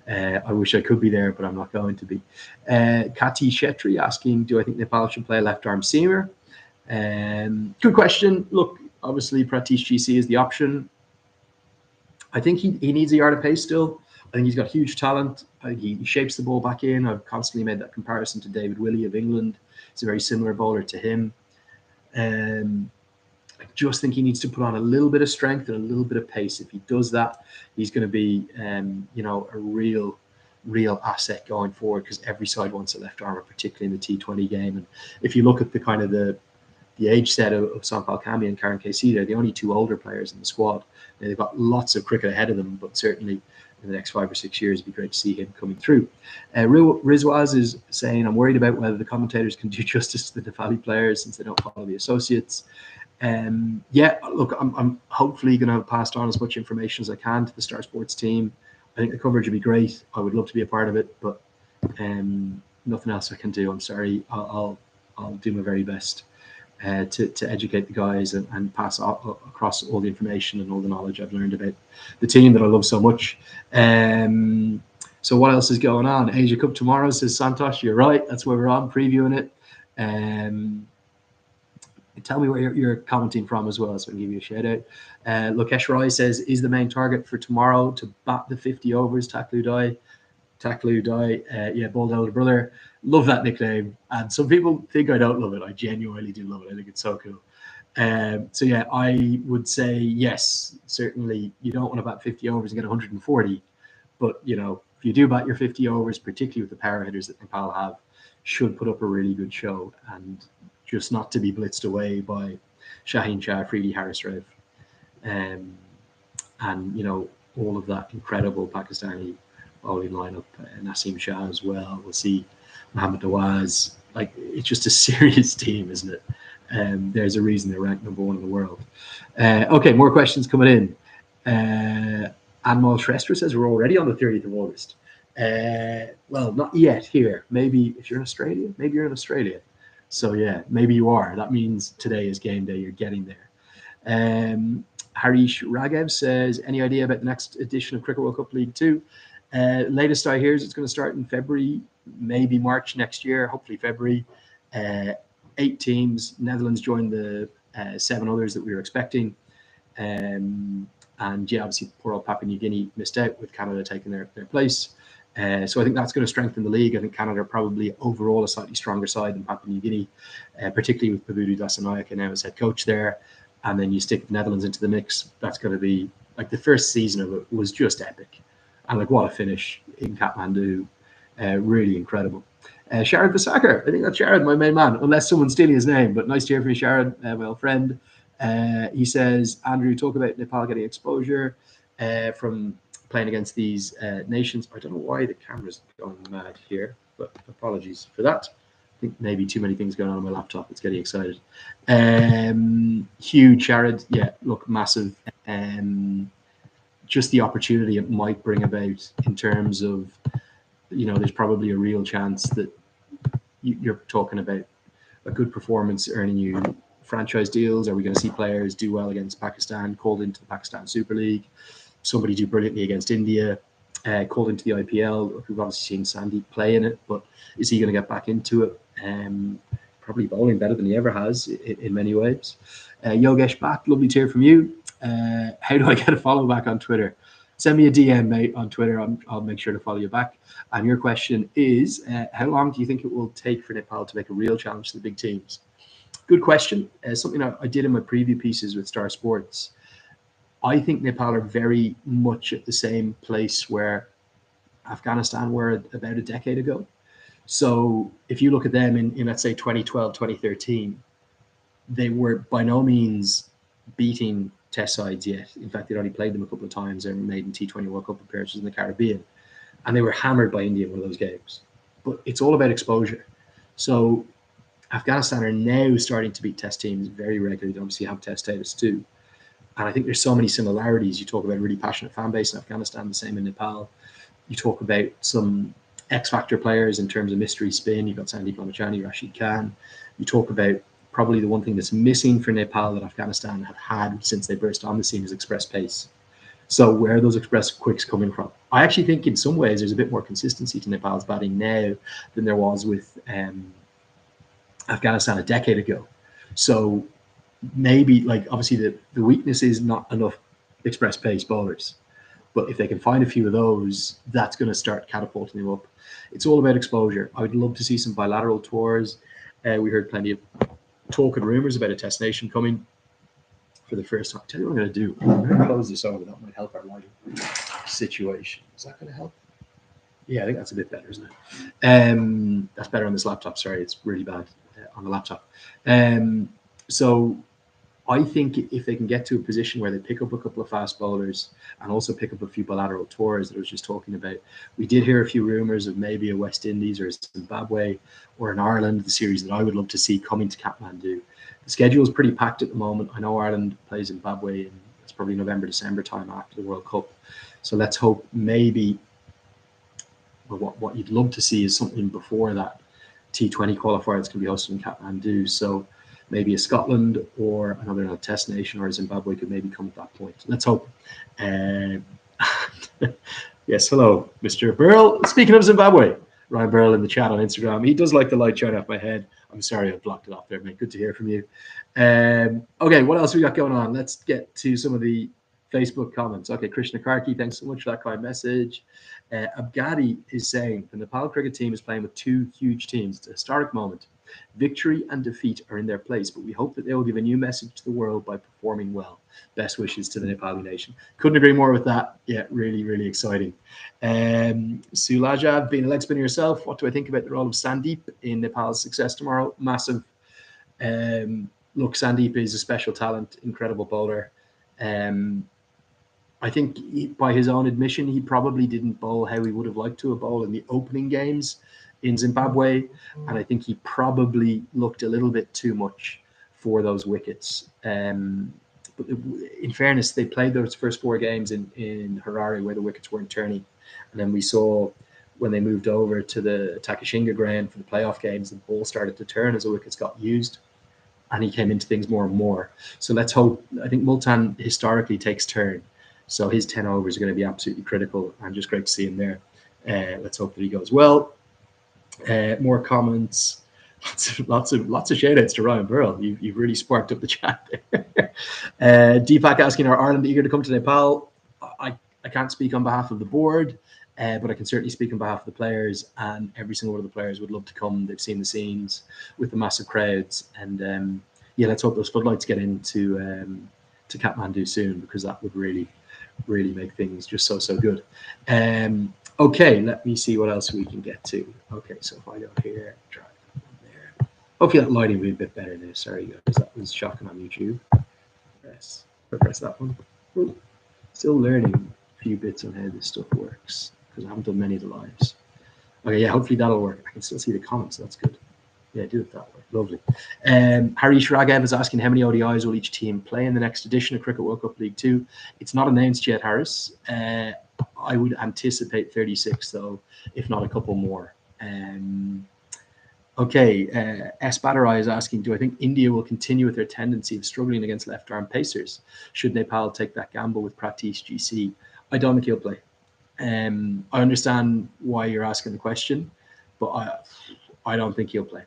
I wish I could be there, but I'm not going to be. Kati Shetri asking, do I think Nepal should play a left arm seamer? Good question. Look, obviously Pratish GC is the option. I think he needs a yard of pace still. I think he's got huge talent. He shapes the ball back in. I've constantly made that comparison to David Willey of England. He's a very similar bowler to him. I just think he needs to put on a little bit of strength and a little bit of pace. If he does that, he's going to be, a real asset going forward, because every side wants a left armer, particularly in the T20 game. And if you look at the kind of the age set of Sampal Kami and Karen KC, they're the only two older players in the squad. Now, they've got lots of cricket ahead of them, but certainly in the next 5 or 6 years, it'd be great to see him coming through. Rizwaz is saying, I'm worried about whether the commentators can do justice to the Nepali players since they don't follow the associates. Look, I'm hopefully going to have passed on as much information as I can to the Star Sports team. I think the coverage would be great. I would love to be a part of it, but nothing else I can do. I'm sorry. I'll do my very best to educate the guys and pass across all the information and all the knowledge I've learned about the team that I love so much. So what else is going on? Asia Cup tomorrow, says Santosh. You're right. That's where we're on, previewing it. Tell me where you're commenting from as well, so I can give you a shout out. Lokesh Roy says, is the main target for tomorrow to bat the 50 overs? Taklu Dai, Bold Elder Brother. Love that nickname. And some people think I don't love it. I genuinely do love it. I think it's so cool. I would say yes, certainly you don't want to bat 50 overs and get 140. But, if you do bat your 50 overs, particularly with the power hitters that Nepal have, should put up a really good show, and just not to be blitzed away by Shaheen Shah, Freedy Harris-Rev, and all of that incredible Pakistani bowling lineup. Naseem Shah as well. We'll see Mohammad Nawaz. It's just a serious team, isn't it? There's a reason they're ranked number 1 in the world. Okay, more questions coming in. Anmol Shrestha says we're already on the 30th of August. Well, not yet here. Maybe if you're in Australia, So yeah, maybe you are. That means today is game day. You're getting there. Harish Raghav says, any idea about the next edition of Cricket World Cup League 2? Latest I hear is it's going to start in February, maybe March next year, hopefully February. 8 teams. Netherlands joined the 7 others that we were expecting. Obviously poor old Papua New Guinea missed out, with Canada taking their place. So I think that's going to strengthen the league. I think Canada are probably overall a slightly stronger side than Papua New Guinea, particularly with Pavudu Dasanayake now as head coach there. And then you stick the Netherlands into the mix. That's going to be the first season of it was just epic. And what a finish in Kathmandu. Really incredible. Sharad Vasakar, I think that's Sharad, my main man, unless someone's stealing his name. But nice to hear from you, Sharad, my old friend. He says, Andrew, talk about Nepal getting exposure from playing against these nations. I don't know why the camera's going mad here, but apologies for that. I think maybe too many things going on my laptop. It's getting excited. Huge, Sharad. Yeah, look, massive. Just the opportunity it might bring about in terms of, there's probably a real chance that you're talking about a good performance earning you franchise deals. Are we going to see players do well against Pakistan, called into the Pakistan Super League? Somebody do brilliantly against India, called into the IPL. We've obviously seen Sandeep play in it, but is he going to get back into it? Probably bowling better than he ever has in many ways. Yogesh Bhatt, lovely to hear from you. How do I get a follow back on Twitter? Send me a DM, mate, on Twitter. I'll make sure to follow you back. And your question is, how long do you think it will take for Nepal to make a real challenge to the big teams? Good question. Something I did in my preview pieces with Star Sports. I think Nepal are very much at the same place where Afghanistan were about a decade ago. So if you look at them in let's say 2012, 2013, they were by no means beating test sides yet. In fact, they'd only played them a couple of times and made in T20 World Cup appearances in the Caribbean. And they were hammered by India in one of those games. But it's all about exposure. So Afghanistan are now starting to beat test teams very regularly. They obviously have test status too. And I think there's so many similarities. You talk about a really passionate fan base in Afghanistan, the same in Nepal. You talk about some X-factor players in terms of mystery spin. You've got Sandeep Lamachani, Rashid Khan. You talk about probably the one thing that's missing for Nepal that Afghanistan have had since they burst on the scene is express pace. So where are those express quicks coming from? I actually think in some ways there's a bit more consistency to Nepal's batting now than there was with Afghanistan a decade ago. So maybe like obviously the weakness is not enough express pace bowlers. But if they can find a few of those, that's going to start catapulting them up. It's all about exposure. I would love to see some bilateral tours. We heard plenty of talk and rumors about a test nation coming for the first time. I'll tell you what I'm going to do. I'm going to close this over. That might help our lighting situation. Is that going to help? Yeah, I think that's a bit better, isn't it? That's better on this laptop. Sorry, it's really bad on the laptop. So I think if they can get to a position where they pick up a couple of fast bowlers and also pick up a few bilateral tours that I was just talking about, we did hear a few rumors of maybe a West Indies or a Zimbabwe or an Ireland, the series that I would love to see coming to Kathmandu. The schedule is pretty packed at the moment. I know Ireland plays Zimbabwe and it's probably November, December time after the World Cup. So let's hope maybe what you'd love to see is something before that T20 qualifier that's going to be hosted in Kathmandu. So maybe a Scotland or another test nation or Zimbabwe could maybe come at that point. Let's hope. Yes, hello, Mr. Burrell. Speaking of Zimbabwe, Ryan Burrell in the chat on Instagram. He does like the light shine off my head. I'm sorry I blocked it off there, mate. Good to hear from you. Okay, what else we got going on? Let's get to some of the Facebook comments. Okay, Krishna Karki, thanks so much for that kind message. Abgadi is saying the Nepal cricket team is playing with two huge teams. It's a historic moment. Victory and defeat are in their place, but we hope that they will give a new message to the world by performing well. Best wishes to the Nepali nation. Couldn't agree more with that. Yeah, really, really exciting. Sulajav, being a leg spinner yourself, what do I think about the role of Sandeep in Nepal's success tomorrow? Massive. Look, Sandeep is a special talent, incredible bowler. I think by his own admission, he probably didn't bowl how he would have liked to have bowled in the opening games in Zimbabwe. And I think he probably looked a little bit too much for those wickets. But in fairness, they played those first four games in Harare where the wickets weren't turning. And then we saw when they moved over to the Takashinga ground for the playoff games, the ball started to turn as the wickets got used. And he came into things more and more. So let's hope. I think Multan historically takes turn. So his 10 overs are going to be absolutely critical, and just great to see him there. Let's hope that he goes well. More comments. Lots of shout outs to Ryan Burrell. You've really sparked up the chat there. Deepak asking, are Ireland eager to come to Nepal? I can't speak on behalf of the board, but I can certainly speak on behalf of the players, and every single one of the players would love to come. They've seen the scenes with the massive crowds, and yeah, let's hope those floodlights get into to Kathmandu soon, because that would really make things just so good. Okay, let me see what else we can get to. Okay, so if I go here, drag that one there. Hopefully that lighting will be a bit better there. Sorry guys, that was shocking on YouTube. Press that one. Ooh, still learning a few bits on how this stuff works, because I haven't done many of the lives. Okay, yeah, hopefully that'll work. I can still see the comments, so that's good. Yeah, do it that way. Lovely. Harish Raghav is asking how many ODIs will each team play in the next edition of Cricket World Cup League 2. It's not announced yet, Harris. I would anticipate 36, though, if not a couple more. Okay, S. Badarai is asking, do I think India will continue with their tendency of struggling against left-arm pacers? Should Nepal take that gamble with Pratish GC? I don't think he'll play. I understand why you're asking the question, but I don't think he'll play.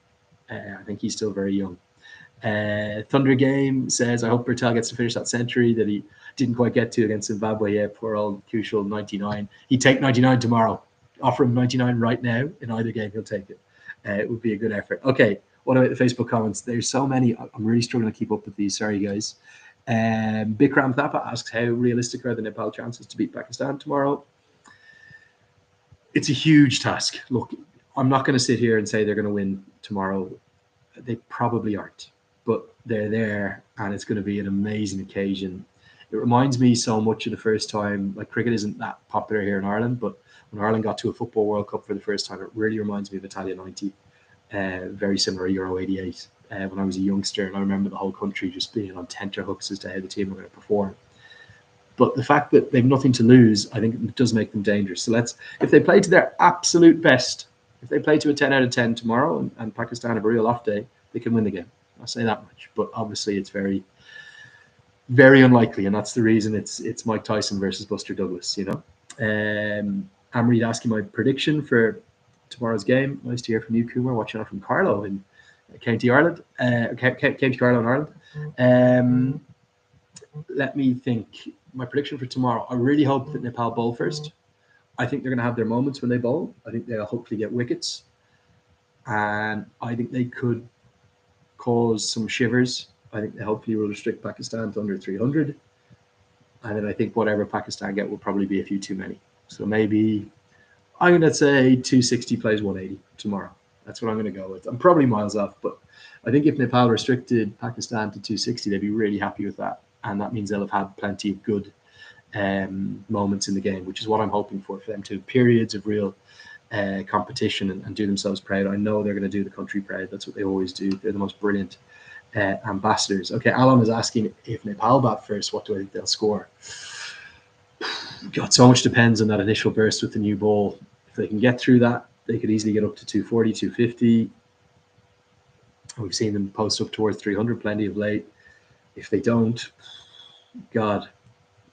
I think he's still very young. Thunder Game says, I hope Bertel gets to finish that century that he didn't quite get to against Zimbabwe. Yeah, poor old Kushal, 99. He'd take 99 tomorrow. Offer him 99 right now. In either game, he'll take it. It would be a good effort. Okay, what about the Facebook comments? There's so many. I'm really struggling to keep up with these. Sorry, guys. Bikram Thapa asks, how realistic are the Nepal chances to beat Pakistan tomorrow? It's a huge task. Look, I'm not going to sit here and say they're going to win tomorrow. They probably aren't, but they're there, and it's going to be an amazing occasion. It reminds me so much of the first time, like cricket isn't that popular here in Ireland, but when Ireland got to a Football World Cup for the first time, it really reminds me of Italia 90, very similar to Euro 88. When I was a youngster, and I remember the whole country just being on tenterhooks as to how the team were going to perform. But the fact that they've nothing to lose, I think it does make them dangerous. So if they play to their absolute best, if they play to a 10 out of 10 tomorrow and Pakistan have a real off day, they can win the game. I'll say that much. But obviously it's very, very unlikely. And that's the reason it's Mike Tyson versus Buster Douglas, you know. Amrit asking my prediction for tomorrow's game. Nice to hear from you, Kumar, watching out from Carlo in County Ireland, County Carlow in Ireland. Let me think. My prediction for tomorrow. I really hope that Nepal bowl first. I think they're going to have their moments when they bowl. I think they'll hopefully get wickets, and I think they could cause some shivers. I think they hopefully will restrict Pakistan to under 300, and then I think whatever Pakistan get will probably be a few too many. So maybe I'm going to say 260 plays 180 tomorrow. That's what I'm going to go with. I'm probably miles off, but I think if Nepal restricted Pakistan to 260, they'd be really happy with that. And that means they'll have had plenty of good moments in the game, which is what I'm hoping for them to have periods of real competition and do themselves proud. I know they're going to do the country proud. That's what they always do. They're the most brilliant ambassadors. Okay, Alan is asking if Nepal bat first, what do I think they'll score? God, so much depends on that initial burst with the new ball. If they can get through that, they could easily get up to 240, 250. We've seen them post up towards 300 plenty of late. If they don't, God,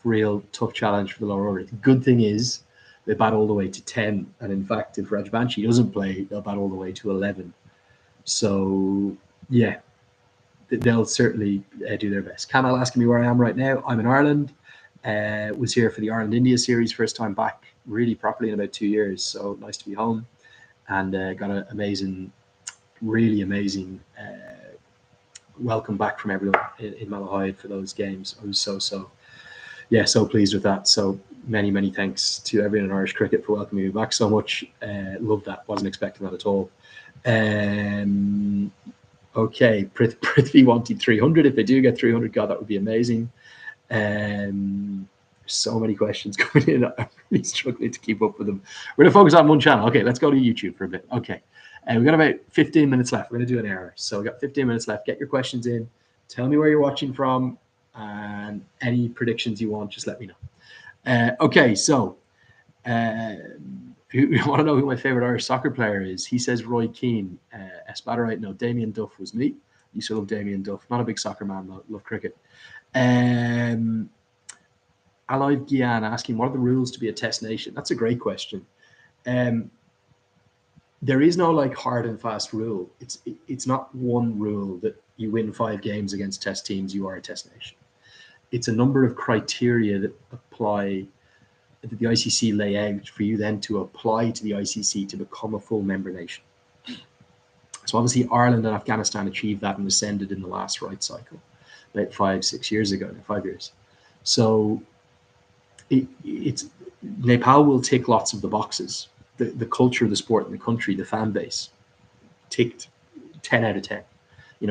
real tough challenge for the lower order. The good thing is they bat all the way to 10. And in fact, if Rajbanshi doesn't play, they'll bat all the way to 11. So, yeah, they'll certainly do their best. Kamal asking me where I am right now. I'm in Ireland. Was here for the Ireland-India series, first time back really properly in about 2 years. So nice to be home. And got an amazing, really amazing welcome back from everyone in Malahide for those games. I was so pleased with that. So many thanks to everyone in Irish cricket for welcoming me back so much. Love that. Wasn't expecting that at all. Okay, Prithvi wanted 300. If they do get 300, God, that would be amazing. So many questions coming in. I'm really struggling to keep up with them. We're going to focus on one channel. Okay, let's go to YouTube for a bit. Okay, we've got about 15 minutes left. We're going to do an hour. So we've got 15 minutes left. Get your questions in. Tell me where you're watching from and any predictions you want, just let me know. Okay, so you want to know who my favorite Irish soccer player is? He says Roy Keane. Espadderite, no, Damien Duff was me. Used to love Damien Duff. Not a big soccer man, though. Love cricket. Allied Guian asking, what are the rules to be a test nation? That's a great question. There is no like hard and fast rule. It's not one rule that you win 5 games against test teams, you are a test nation. It's a number of criteria that apply, that the ICC lay out for you then to apply to the ICC to become a full member nation. So obviously Ireland and Afghanistan achieved that and ascended in the last right cycle, about 5-6 years ago, 5 years. So it's Nepal will tick lots of the boxes. The culture of the sport in the country, the fan base, ticked 10 out of 10,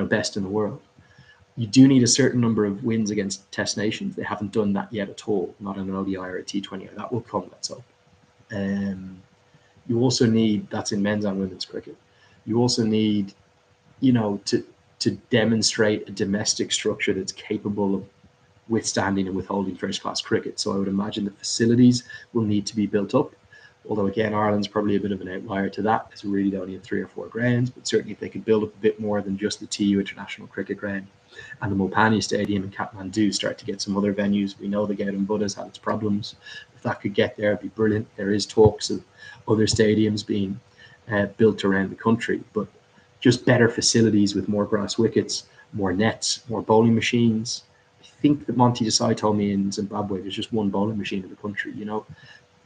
best in the world. You do need a certain number of wins against test nations. They haven't done that yet at all, not in an ODI or a T20. That will come, let's hope. You also need, that's in men's and women's cricket, you also need, to demonstrate a domestic structure that's capable of withstanding and withholding first-class cricket. So I would imagine the facilities will need to be built up. Although, again, Ireland's probably a bit of an outlier to that. It's really only 3 or 4 grounds, but certainly if they could build up a bit more than just the TU International Cricket Ground and the Mulpani Stadium in Kathmandu, start to get some other venues. We know the Gautam Buddha has had its problems. If that could get there, it'd be brilliant. There is talks of other stadiums being built around the country, but just better facilities with more grass wickets, more nets, more bowling machines. I think that Monty Desai told me in Zimbabwe there's just one bowling machine in the country,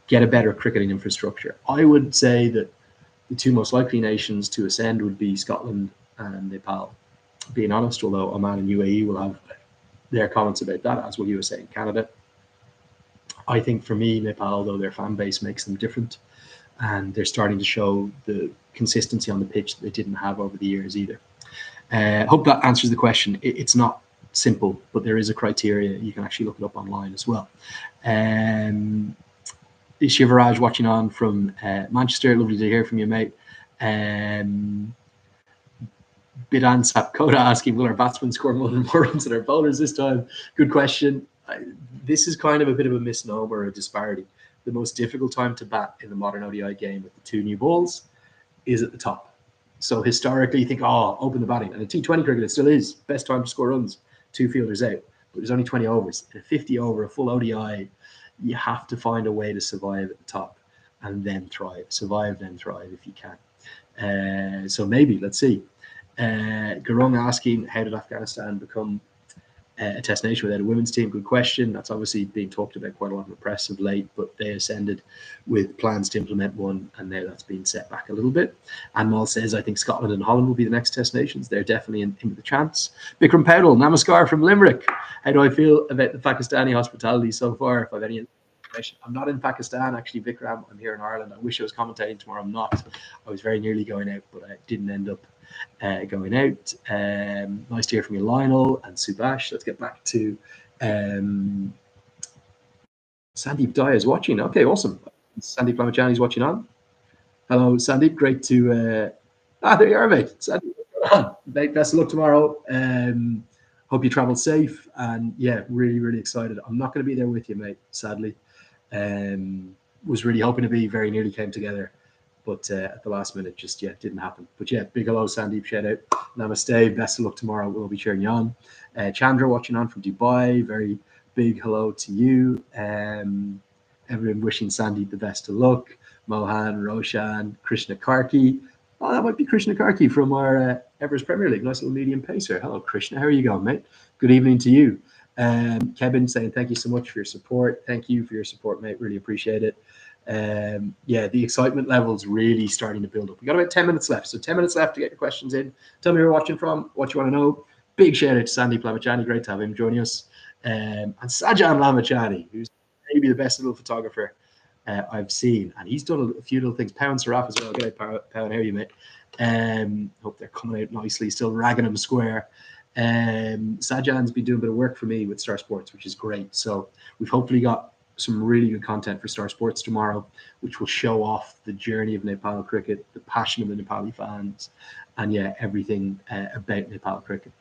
get a better cricketing infrastructure. I would say that the 2 most likely nations to ascend would be Scotland and Nepal, being honest, although Oman and UAE will have their comments about that, as will USA and Canada. I think for me, Nepal, though, their fan base makes them different, and they're starting to show the consistency on the pitch that they didn't have over the years either. Hope that answers the question. It's not simple, but there is a criteria. You can actually look it up online as well. Shivaraj watching on from Manchester. Lovely to hear from you, mate. Bidan Sapkota asking, will our batsmen score more runs than our bowlers this time? Good question. This is kind of a bit of a misnomer, a disparity. The most difficult time to bat in the modern ODI game with the 2 new balls is at the top. So historically, you think, open the batting. And in T20 cricket, it still is. Best time to score runs, 2 fielders out. But there's only 20 overs. In a 50 over, a full ODI, you have to find a way to survive at the top and then thrive. Survive, then thrive if you can. So maybe, let's see. Garung asking, how did Afghanistan become a test nation without a women's team? Good question. That's obviously being talked about quite a lot in the press of late, but they ascended with plans to implement one, and now that's been set back a little bit. And Mal says, I think Scotland and Holland will be the next test nations. They're definitely in with the chance. Bikram Powell, Namaskar from Limerick. How do I feel about the Pakistani hospitality so far? If I've any information, I'm not in Pakistan, actually, Vikram. I'm here in Ireland. I wish I was commentating tomorrow. I'm not. I was very nearly going out, but I didn't end up going out. Nice to hear from you, Lionel and Subash. Let's get back to Sandeep Daya is watching. Okay, awesome. Sandeep Lamachani is watching on. Hello, Sandeep. Great to. There you are, mate. Sandeep, mate, best of luck tomorrow. Hope you travel safe. And yeah, really, really excited. I'm not going to be there with you, mate, sadly. Was really hoping to be, very nearly came together. But at the last minute, just didn't happen. But yeah, big hello, Sandeep. Shout out. Namaste. Best of luck tomorrow. We'll be cheering you on. Chandra watching on from Dubai. Very big hello to you. Everyone wishing Sandeep the best of luck. Mohan, Roshan, Krishna Karki. Oh, that might be Krishna Karki from our Everest Premier League. Nice little medium pacer. Hello, Krishna. How are you going, mate? Good evening to you. Kevin saying thank you so much for your support. Thank you for your support, mate. Really appreciate it. The excitement level's really starting to build up. We got about 10 minutes left. So 10 minutes left to get your questions in. Tell me where you're watching from, what you want to know. Big shout out to Sandeep Lamachani. Great to have him joining us. And Sajan Lamachani, who's maybe the best little photographer I've seen. And he's done a few little things. Pound Seraph as well. Good day, Pound. How are you, mate? Hope they're coming out nicely. Still ragging them square. Sajan's been doing a bit of work for me with Star Sports, which is great. So we've hopefully got some really good content for Star Sports tomorrow, which will show off the journey of Nepal cricket, the passion of the Nepali fans, and everything about Nepal cricket.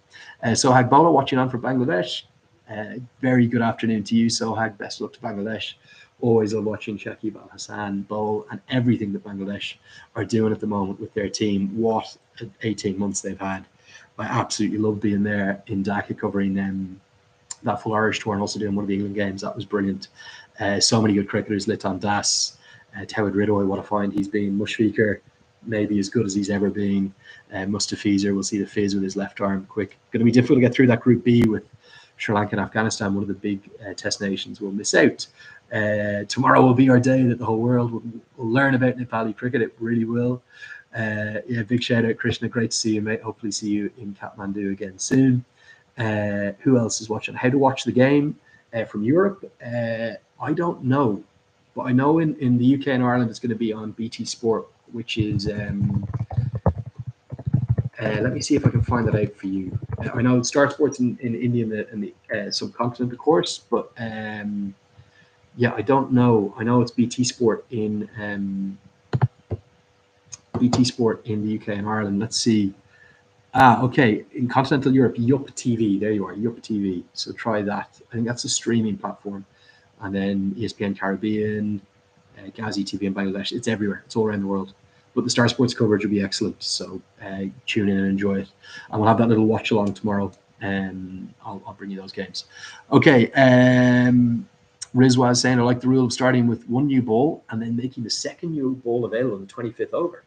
Sohag Bola watching on for Bangladesh. Very good afternoon to you, Sohag. Best of luck to Bangladesh. Always love watching Shakib Al Hassan, Bowl, and everything that Bangladesh are doing at the moment with their team. What 18 months they've had. I absolutely love being there in Dhaka covering that full Irish tour and also doing one of the England games. That was brilliant. So many good cricketers. Liton Das, Tawid Ridoy, what a find he's been. Mushfiqur, maybe as good as he's ever been. Mustafizer, we'll see the fizz with his left arm quick. Going to be difficult to get through that Group B with Sri Lanka and Afghanistan, one of the big test nations. We'll miss out. Tomorrow will be our day that the whole world will learn about Nepali cricket. It really will. Big shout out, Krishna. Great to see you, mate. Hopefully see you in Kathmandu again soon. Who else is watching? How to watch the game from Europe? I don't know, but I know in the UK and Ireland it's going to be on BT Sport, which is let me see if I can find that out for you. I know Star Sports in India and the subcontinent, of course, but I don't know. I know it's BT Sport in the UK and Ireland. Let's see. Okay. In continental Europe, Yup TV. There you are, Yup TV. So try that. I think that's a streaming platform. And then ESPN Caribbean, Ghazi TV in Bangladesh. It's everywhere. It's all around the world. But the Star Sports coverage will be excellent. So tune in and enjoy it. And we'll have that little watch along tomorrow. I'll bring you those games. Okay. Rizwa saying, I like the rule of starting with one new ball and then making the second new ball available in the 25th over.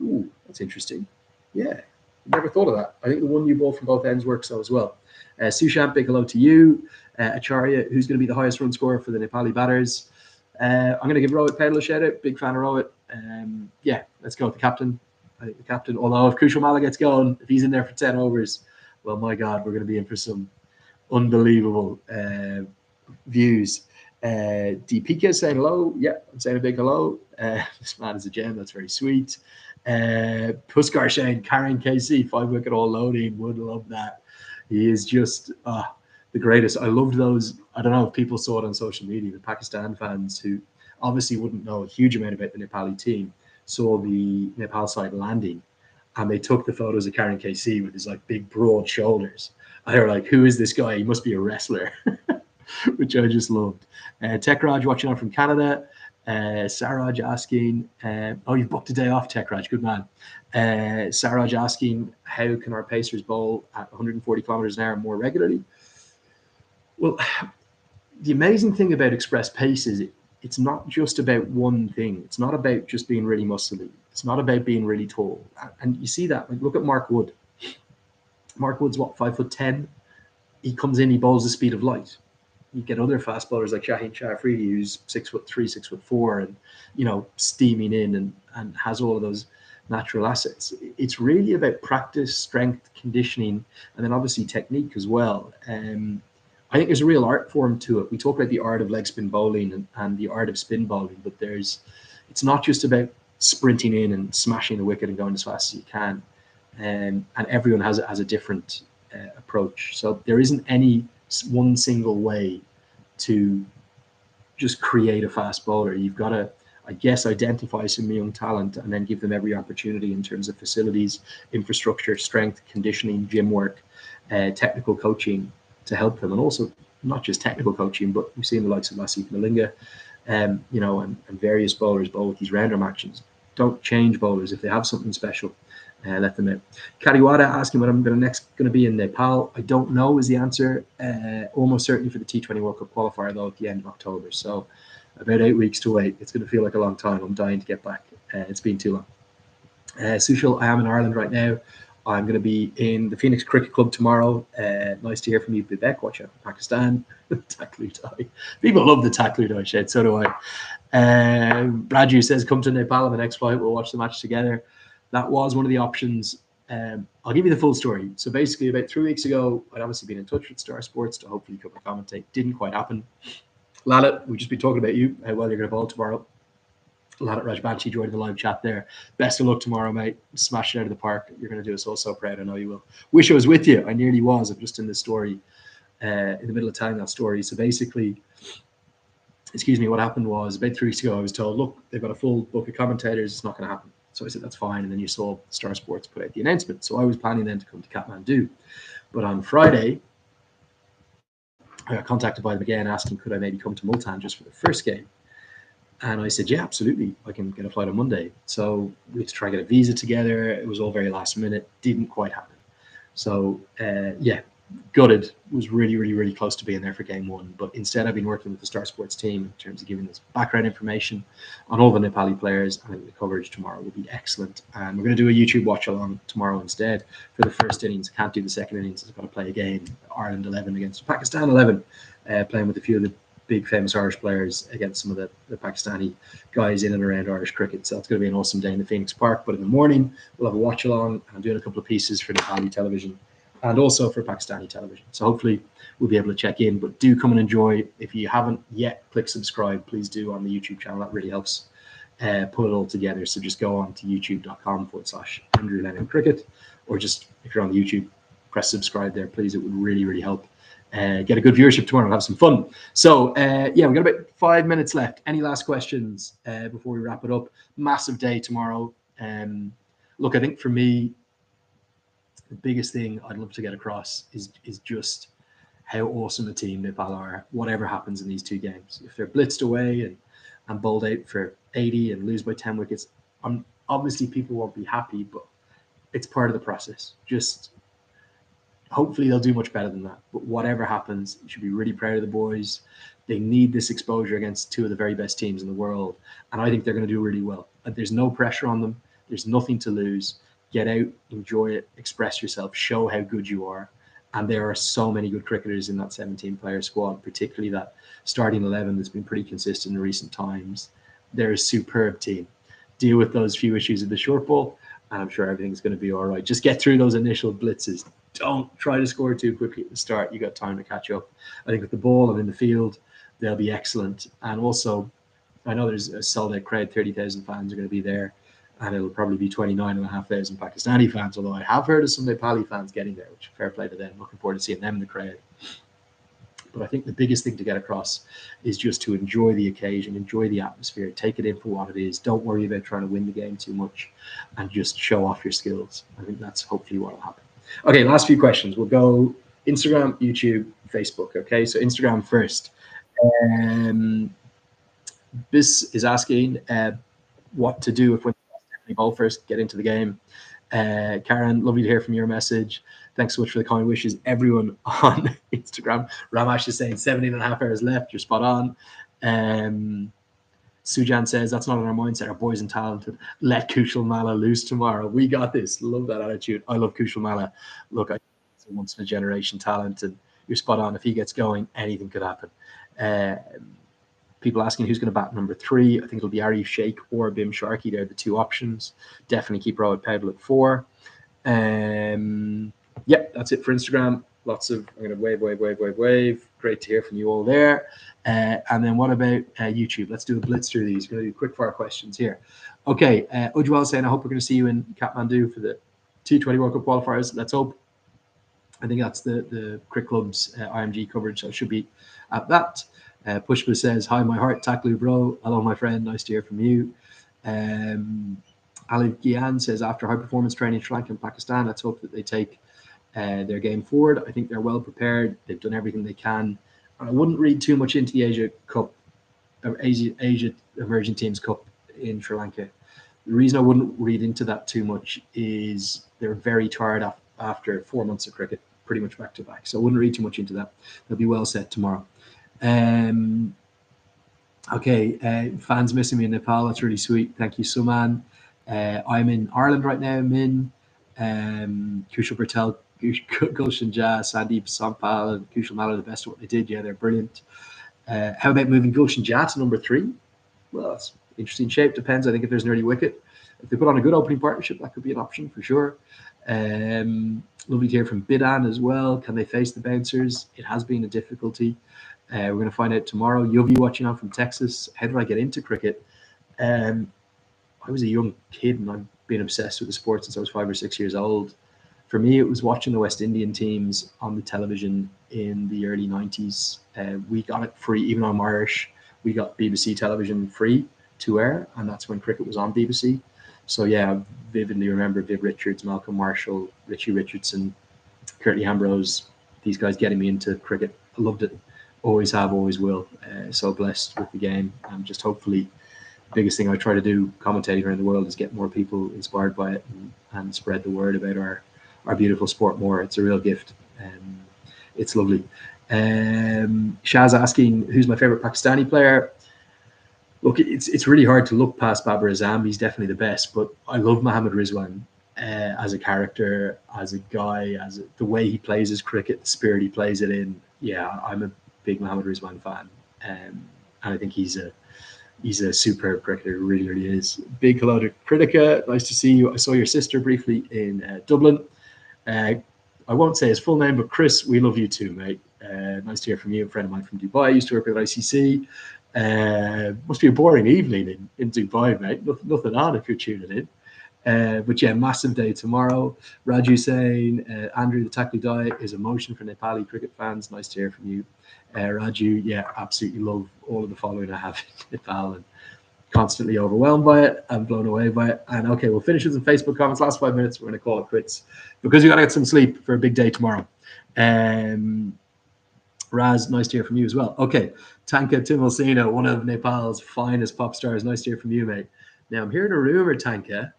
Ooh, that's interesting. Yeah. Never thought of that. I think the one new ball from both ends works so as well. Sushant, big hello to you. Acharya, who's going to be the highest run scorer for the Nepali batters. I'm going to give Rohit Patel a shout out. Big fan of Rohit. Let's go with the captain. I think the captain, although if Kushal Mala gets going, if he's in there for 10 overs, well, my God, we're going to be in for some unbelievable views. DPK is saying hello. Yeah, I'm saying a big hello. This man is a gem. That's very sweet. Puskar Shane, Karen KC, 5-wicket all loading. Would love that. He is just the greatest. I loved those. I don't know if people saw it on social media. The Pakistan fans who obviously wouldn't know a huge amount about the Nepali team saw the Nepal side landing, and they took the photos of Karen KC with his big broad shoulders. And they were like, "Who is this guy? He must be a wrestler," which I just loved. Techraj watching on from Canada. Saraj asking, you've booked a day off, Techraj, good man. Saraj asking, how can our pacers bowl at 140 kilometers an hour more regularly? Well, the amazing thing about express pace is it's not just about one thing. It's not about just being really muscly. It's not about being really tall. And you see that. Look at Mark Wood. Mark Wood's what, 5'10". He comes in, he bowls the speed of light. You get other fast bowlers like Shaheen Shafridi, who's 6'3", 6'4", and steaming in and has all of those natural assets. It's really about practice, strength, conditioning, and then obviously technique as well. I think there's a real art form to it. We talk about the art of leg spin bowling and the art of spin bowling, but it's not just about sprinting in and smashing the wicket and going as fast as you can. And everyone has a different approach. So there isn't any one single way to just create a fast bowler. You've got to, I guess, identify some young talent and then give them every opportunity in terms of facilities, infrastructure, strength, conditioning, gym work, technical coaching to help them. And also not just technical coaching, but we've seen the likes of Lasith Malinga, and various bowlers bowl with these rounder matches. Don't change bowlers. If they have something special, let them out. Kadiwada asking when I'm going to be in Nepal. I don't know is the answer. Almost certainly for the T20 World Cup qualifier, though, at the end of October. So about 8 weeks to wait. It's going to feel like a long time. I'm dying to get back. It's been too long. Sushil, I am in Ireland right now. I'm going to be in the Phoenix Cricket Club tomorrow. Nice to hear from you, Vivek. Watch out, Pakistan. Takludai. People love the Takludai shed. So do I. Raju says, come to Nepal on the next flight. We'll watch the match together. That was one of the options. I'll give you the full story. So basically, about 3 weeks ago, I'd obviously been in touch with Star Sports to hopefully come and commentate. Didn't quite happen. Lalit, we've just been talking about you, how well you're going to bowl tomorrow. Lalit Rajbanshi joined the live chat there. Best of luck tomorrow, mate. Smash it out of the park. You're going to do us all so proud. I know you will. Wish I was with you. I nearly was. I'm just in this story, in the middle of telling that story. So basically, what happened was about 3 weeks ago, I was told, look, they've got a full book of commentators. It's not going to happen. So I said, that's fine. And then you saw Star Sports put out the announcement. So I was planning then to come to Kathmandu. But on Friday, I got contacted by them again asking, could I maybe come to Multan just for the first game? And I said, yeah, absolutely. I can get a flight on Monday. So we had to try and get a visa together. It was all very last minute. Didn't quite happen. So, gutted. Was really, really, really close to being there for game one. But instead, I've been working with the Star Sports team in terms of giving this background information on all the Nepali players. I think the coverage tomorrow will be excellent. And we're going to do a YouTube watch along tomorrow instead for the first innings. Can't do the second innings. I've got to play a game. Ireland 11 against Pakistan 11, playing with a few of the big famous Irish players against some of the Pakistani guys in and around Irish cricket. So it's going to be an awesome day in the Phoenix Park. But in the morning, we'll have a watch along. I'm doing a couple of pieces for Nepali television and also for Pakistani television. So hopefully we'll be able to check in. But do come and enjoy. If you haven't yet click subscribe, please do on the YouTube channel. That really helps pull it all together. So just go on to youtube.com/Andrew Lennon Cricket, or just if you're on the YouTube, press subscribe there, please. It would really, really help. Get a good viewership tomorrow and have some fun. So, we've got about 5 minutes left. Any last questions before we wrap it up? Massive day tomorrow. Look, I think for me, the biggest thing I'd love to get across is just how awesome a team Nepal are, whatever happens in these two games. If they're blitzed away and bowled out for 80 and lose by 10 wickets, obviously people won't be happy, but it's part of the process. Just hopefully they'll do much better than that. But whatever happens, you should be really proud of the boys. They need this exposure against two of the very best teams in the world. And I think they're going to do really well. There's no pressure on them. There's nothing to lose. Get out, enjoy it, express yourself, show how good you are. And there are so many good cricketers in that 17-player squad, particularly that starting 11 that's been pretty consistent in recent times. They're a superb team. Deal with those few issues of the short ball, and I'm sure everything's going to be all right. Just get through those initial blitzes. Don't try to score too quickly at the start. You got time to catch up. I think with the ball and in the field, they'll be excellent. And also, I know there's a sold-out crowd, 30,000 fans are going to be there, and it'll probably be 29,500 Pakistani fans, although I have heard of some Nepali fans getting there, which fair play to them. Looking forward to seeing them in the crowd. But I think the biggest thing to get across is just to enjoy the occasion, enjoy the atmosphere, take it in for what it is. Don't worry about trying to win the game too much, and just show off your skills. I think that's hopefully what will happen. Okay, last few questions. We'll go Instagram, YouTube, Facebook. Okay, so Instagram first. This is asking what to do if when you bowl first, get into the game. Karen, lovely to hear from your message. Thanks so much for the kind wishes, everyone on Instagram. Ramash is saying 17 and a half hours left. You're spot on. Sujan says, that's not in our mindset. Our boys and talented. Let Kushal Mala loose tomorrow. We got this. Love that attitude. I love Kushal Mala. Look, a once in a generation talent, and you're spot on. If he gets going, anything could happen. People asking who's going to bat number 3. I think it'll be Arif Sheikh or Bim Sharkey. They're the 2 options. Definitely keep Rohit Patel at 4. Yeah, that's it for Instagram. Lots of, I'm going to wave. Great to hear from you all there. And then what about YouTube? Let's do a blitz through these. We're going to do quick fire questions here. Okay, Ujwal saying, I hope we're going to see you in Kathmandu for the T20 World Cup qualifiers. Let's hope. I think that's the Cricket Club's IMG coverage, so I should be at that. Pushpa says, hi, my heart, Taklu bro. Hello, my friend. Nice to hear from you. Ali Gyan says, after high performance training in Sri Lanka and Pakistan, let's hope that they take their game forward. I think they're well prepared. They've done everything they can. And I wouldn't read too much into the Asia Cup, Asia Emerging Teams Cup in Sri Lanka. The reason I wouldn't read into that too much is they're very tired after 4 months of cricket, pretty much back to back. So I wouldn't read too much into that. They'll be well set tomorrow. Okay, fans missing me in Nepal. That's really sweet. Thank you, Suman. I'm in Ireland right now. I'm in Kushal Patel, Gulshan Jazz, Sandeep Sampal, and Kushal Mala, the best of what they did. Yeah, they're brilliant. How about moving Gulshan Jazz to number 3? Well, that's interesting shape. Depends. I think if there's an early wicket, if they put on a good opening partnership, that could be an option for sure. Lovely to hear from Bidan as well. Can they face the bouncers? It has been a difficulty. We're going to find out tomorrow. Yovi watching on from Texas. How did I get into cricket? I was a young kid and I've been obsessed with the sport since I was 5 or 6 years old. For me, it was watching the West Indian teams on the television in the early 90s. We got it free, even though I'm Irish. We got BBC television free to air, and that's when cricket was on BBC. So yeah, I vividly remember Viv Richards, Malcolm Marshall, Richie Richardson, Curtly Ambrose, these guys getting me into cricket. I loved it. Always have, always will. So blessed with the game. And just hopefully, the biggest thing I try to do commentating around the world is get more people inspired by it and spread the word about our beautiful sport more. It's a real gift. It's lovely. Shaz asking, who's my favorite Pakistani player? Look, it's really hard to look past Babar Azam. He's definitely the best, but I love Mohammad Rizwan as a character, as a guy, the way he plays his cricket, the spirit he plays it in. Yeah, I'm a big Mohammad Rizwan fan, and I think he's a superb cricketer. Really, really is. Big hello to Critica. Nice to see you. I saw your sister briefly in Dublin. I won't say his full name, but Chris, we love you too, mate. Nice to hear from you. A friend of mine from Dubai used to work with ICC. Must be a boring evening in Dubai, mate. Nothing on if you're tuning in. But yeah, massive day tomorrow. Raju saying, Andrew, the Takli diet is a motion for Nepali cricket fans. Nice to hear from you. Raju, yeah, absolutely love all of the following I have in Nepal and constantly overwhelmed by it and blown away by it. And okay, we'll finish with some Facebook comments. Last 5 minutes, we're going to call it quits because we got to get some sleep for a big day tomorrow. Raz, nice to hear from you as well. Okay, Tanka Timilsina, one of Nepal's finest pop stars. Nice to hear from you, mate. Now, I'm hearing a rumor, Tanka.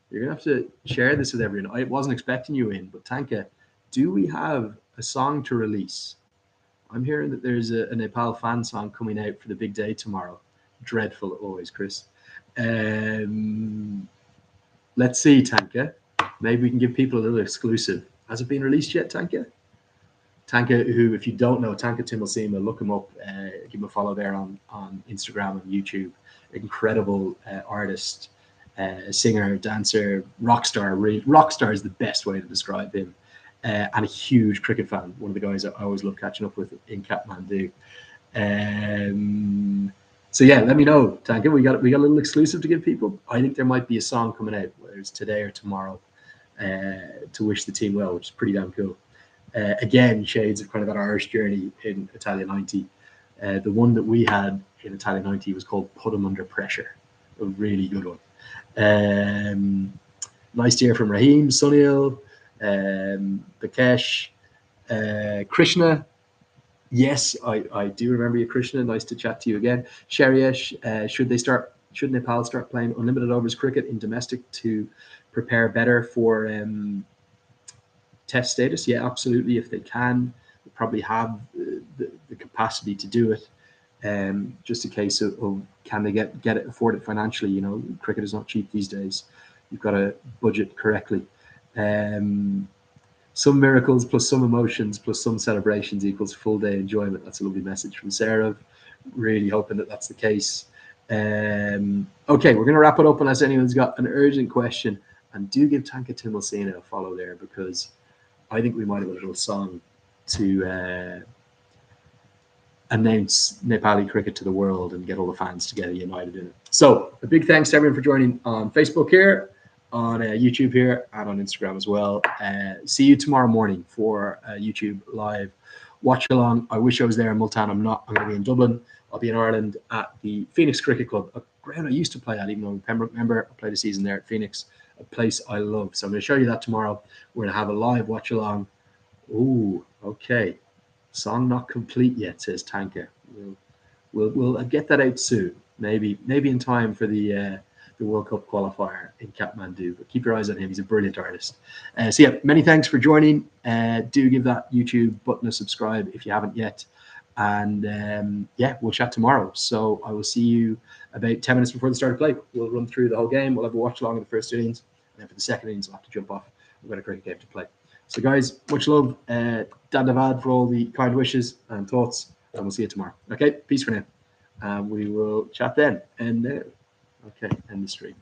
You're going to have to share this with everyone. I wasn't expecting you in, but Tanka, do we have a song to release? I'm hearing that there's a Nepal fan song coming out for the big day tomorrow. Dreadful always, Chris. Let's see, Tanka. Maybe we can give people a little exclusive. Has it been released yet, Tanka? Tanka, who, if you don't know, Tanka Timilsima, look him up, give him a follow there on Instagram and YouTube. Incredible artist, singer, dancer, rock star. Rock star is the best way to describe him. And a huge cricket fan. One of the guys I always love catching up with in Kathmandu. So yeah, let me know, Tanka. We got a little exclusive to give people. I think there might be a song coming out, whether it's today or tomorrow, to wish the team well, which is pretty damn cool. Again, shades of kind of that Irish journey in Italia 90. The one that we had in Italia 90 was called Put 'Em Under Pressure. A really good one. Nice to hear from Raheem, Sunil, Vikesh, Krishna. Yes, I do remember you, Krishna. Nice to chat to you again. Shariesh, should Nepal start playing unlimited overs cricket in domestic to prepare better for test status? Yeah, absolutely. If they can, they probably have the capacity to do it. Just a case of can they get it, afford it financially? You know, cricket is not cheap these days. You've got to budget correctly. Some miracles plus some emotions plus some celebrations equals full day enjoyment. That's a lovely message from Sarah. Really hoping that that's the case. Okay, we're going to wrap it up unless anyone's got an urgent question. And do give Tanka Timilsina a follow there, because I think we might have a little song to announce Nepali cricket to the world and get all the fans together united in it. So a big thanks to everyone for joining on Facebook here, on YouTube here, and on Instagram as well. See you tomorrow morning for YouTube live watch along. I wish I was there in Multan. I'm not. I'm going to be in Dublin. I'll be in Ireland at the Phoenix Cricket Club, a ground I used to play at, even though I'm a Pembroke member. I played a season there at Phoenix, a place I love. So I'm going to show you that tomorrow. We're going to have a live watch along. Ooh, okay. Song not complete yet, says Tanka. We'll get that out soon. Maybe in time for the World Cup qualifier in Kathmandu. But keep your eyes on him. He's a brilliant artist. So yeah, many thanks for joining. Do give that YouTube button a subscribe if you haven't yet. And yeah, we'll chat tomorrow. So I will see you about 10 minutes before the start of play. We'll run through the whole game. We'll have a watch along in the first innings. And then for the second innings, I'll have to jump off. We've got a cricket game to play. So guys, much love. Dandavad for all the kind wishes and thoughts. And we'll see you tomorrow. Okay, peace for now. We will chat then. And okay, end the stream.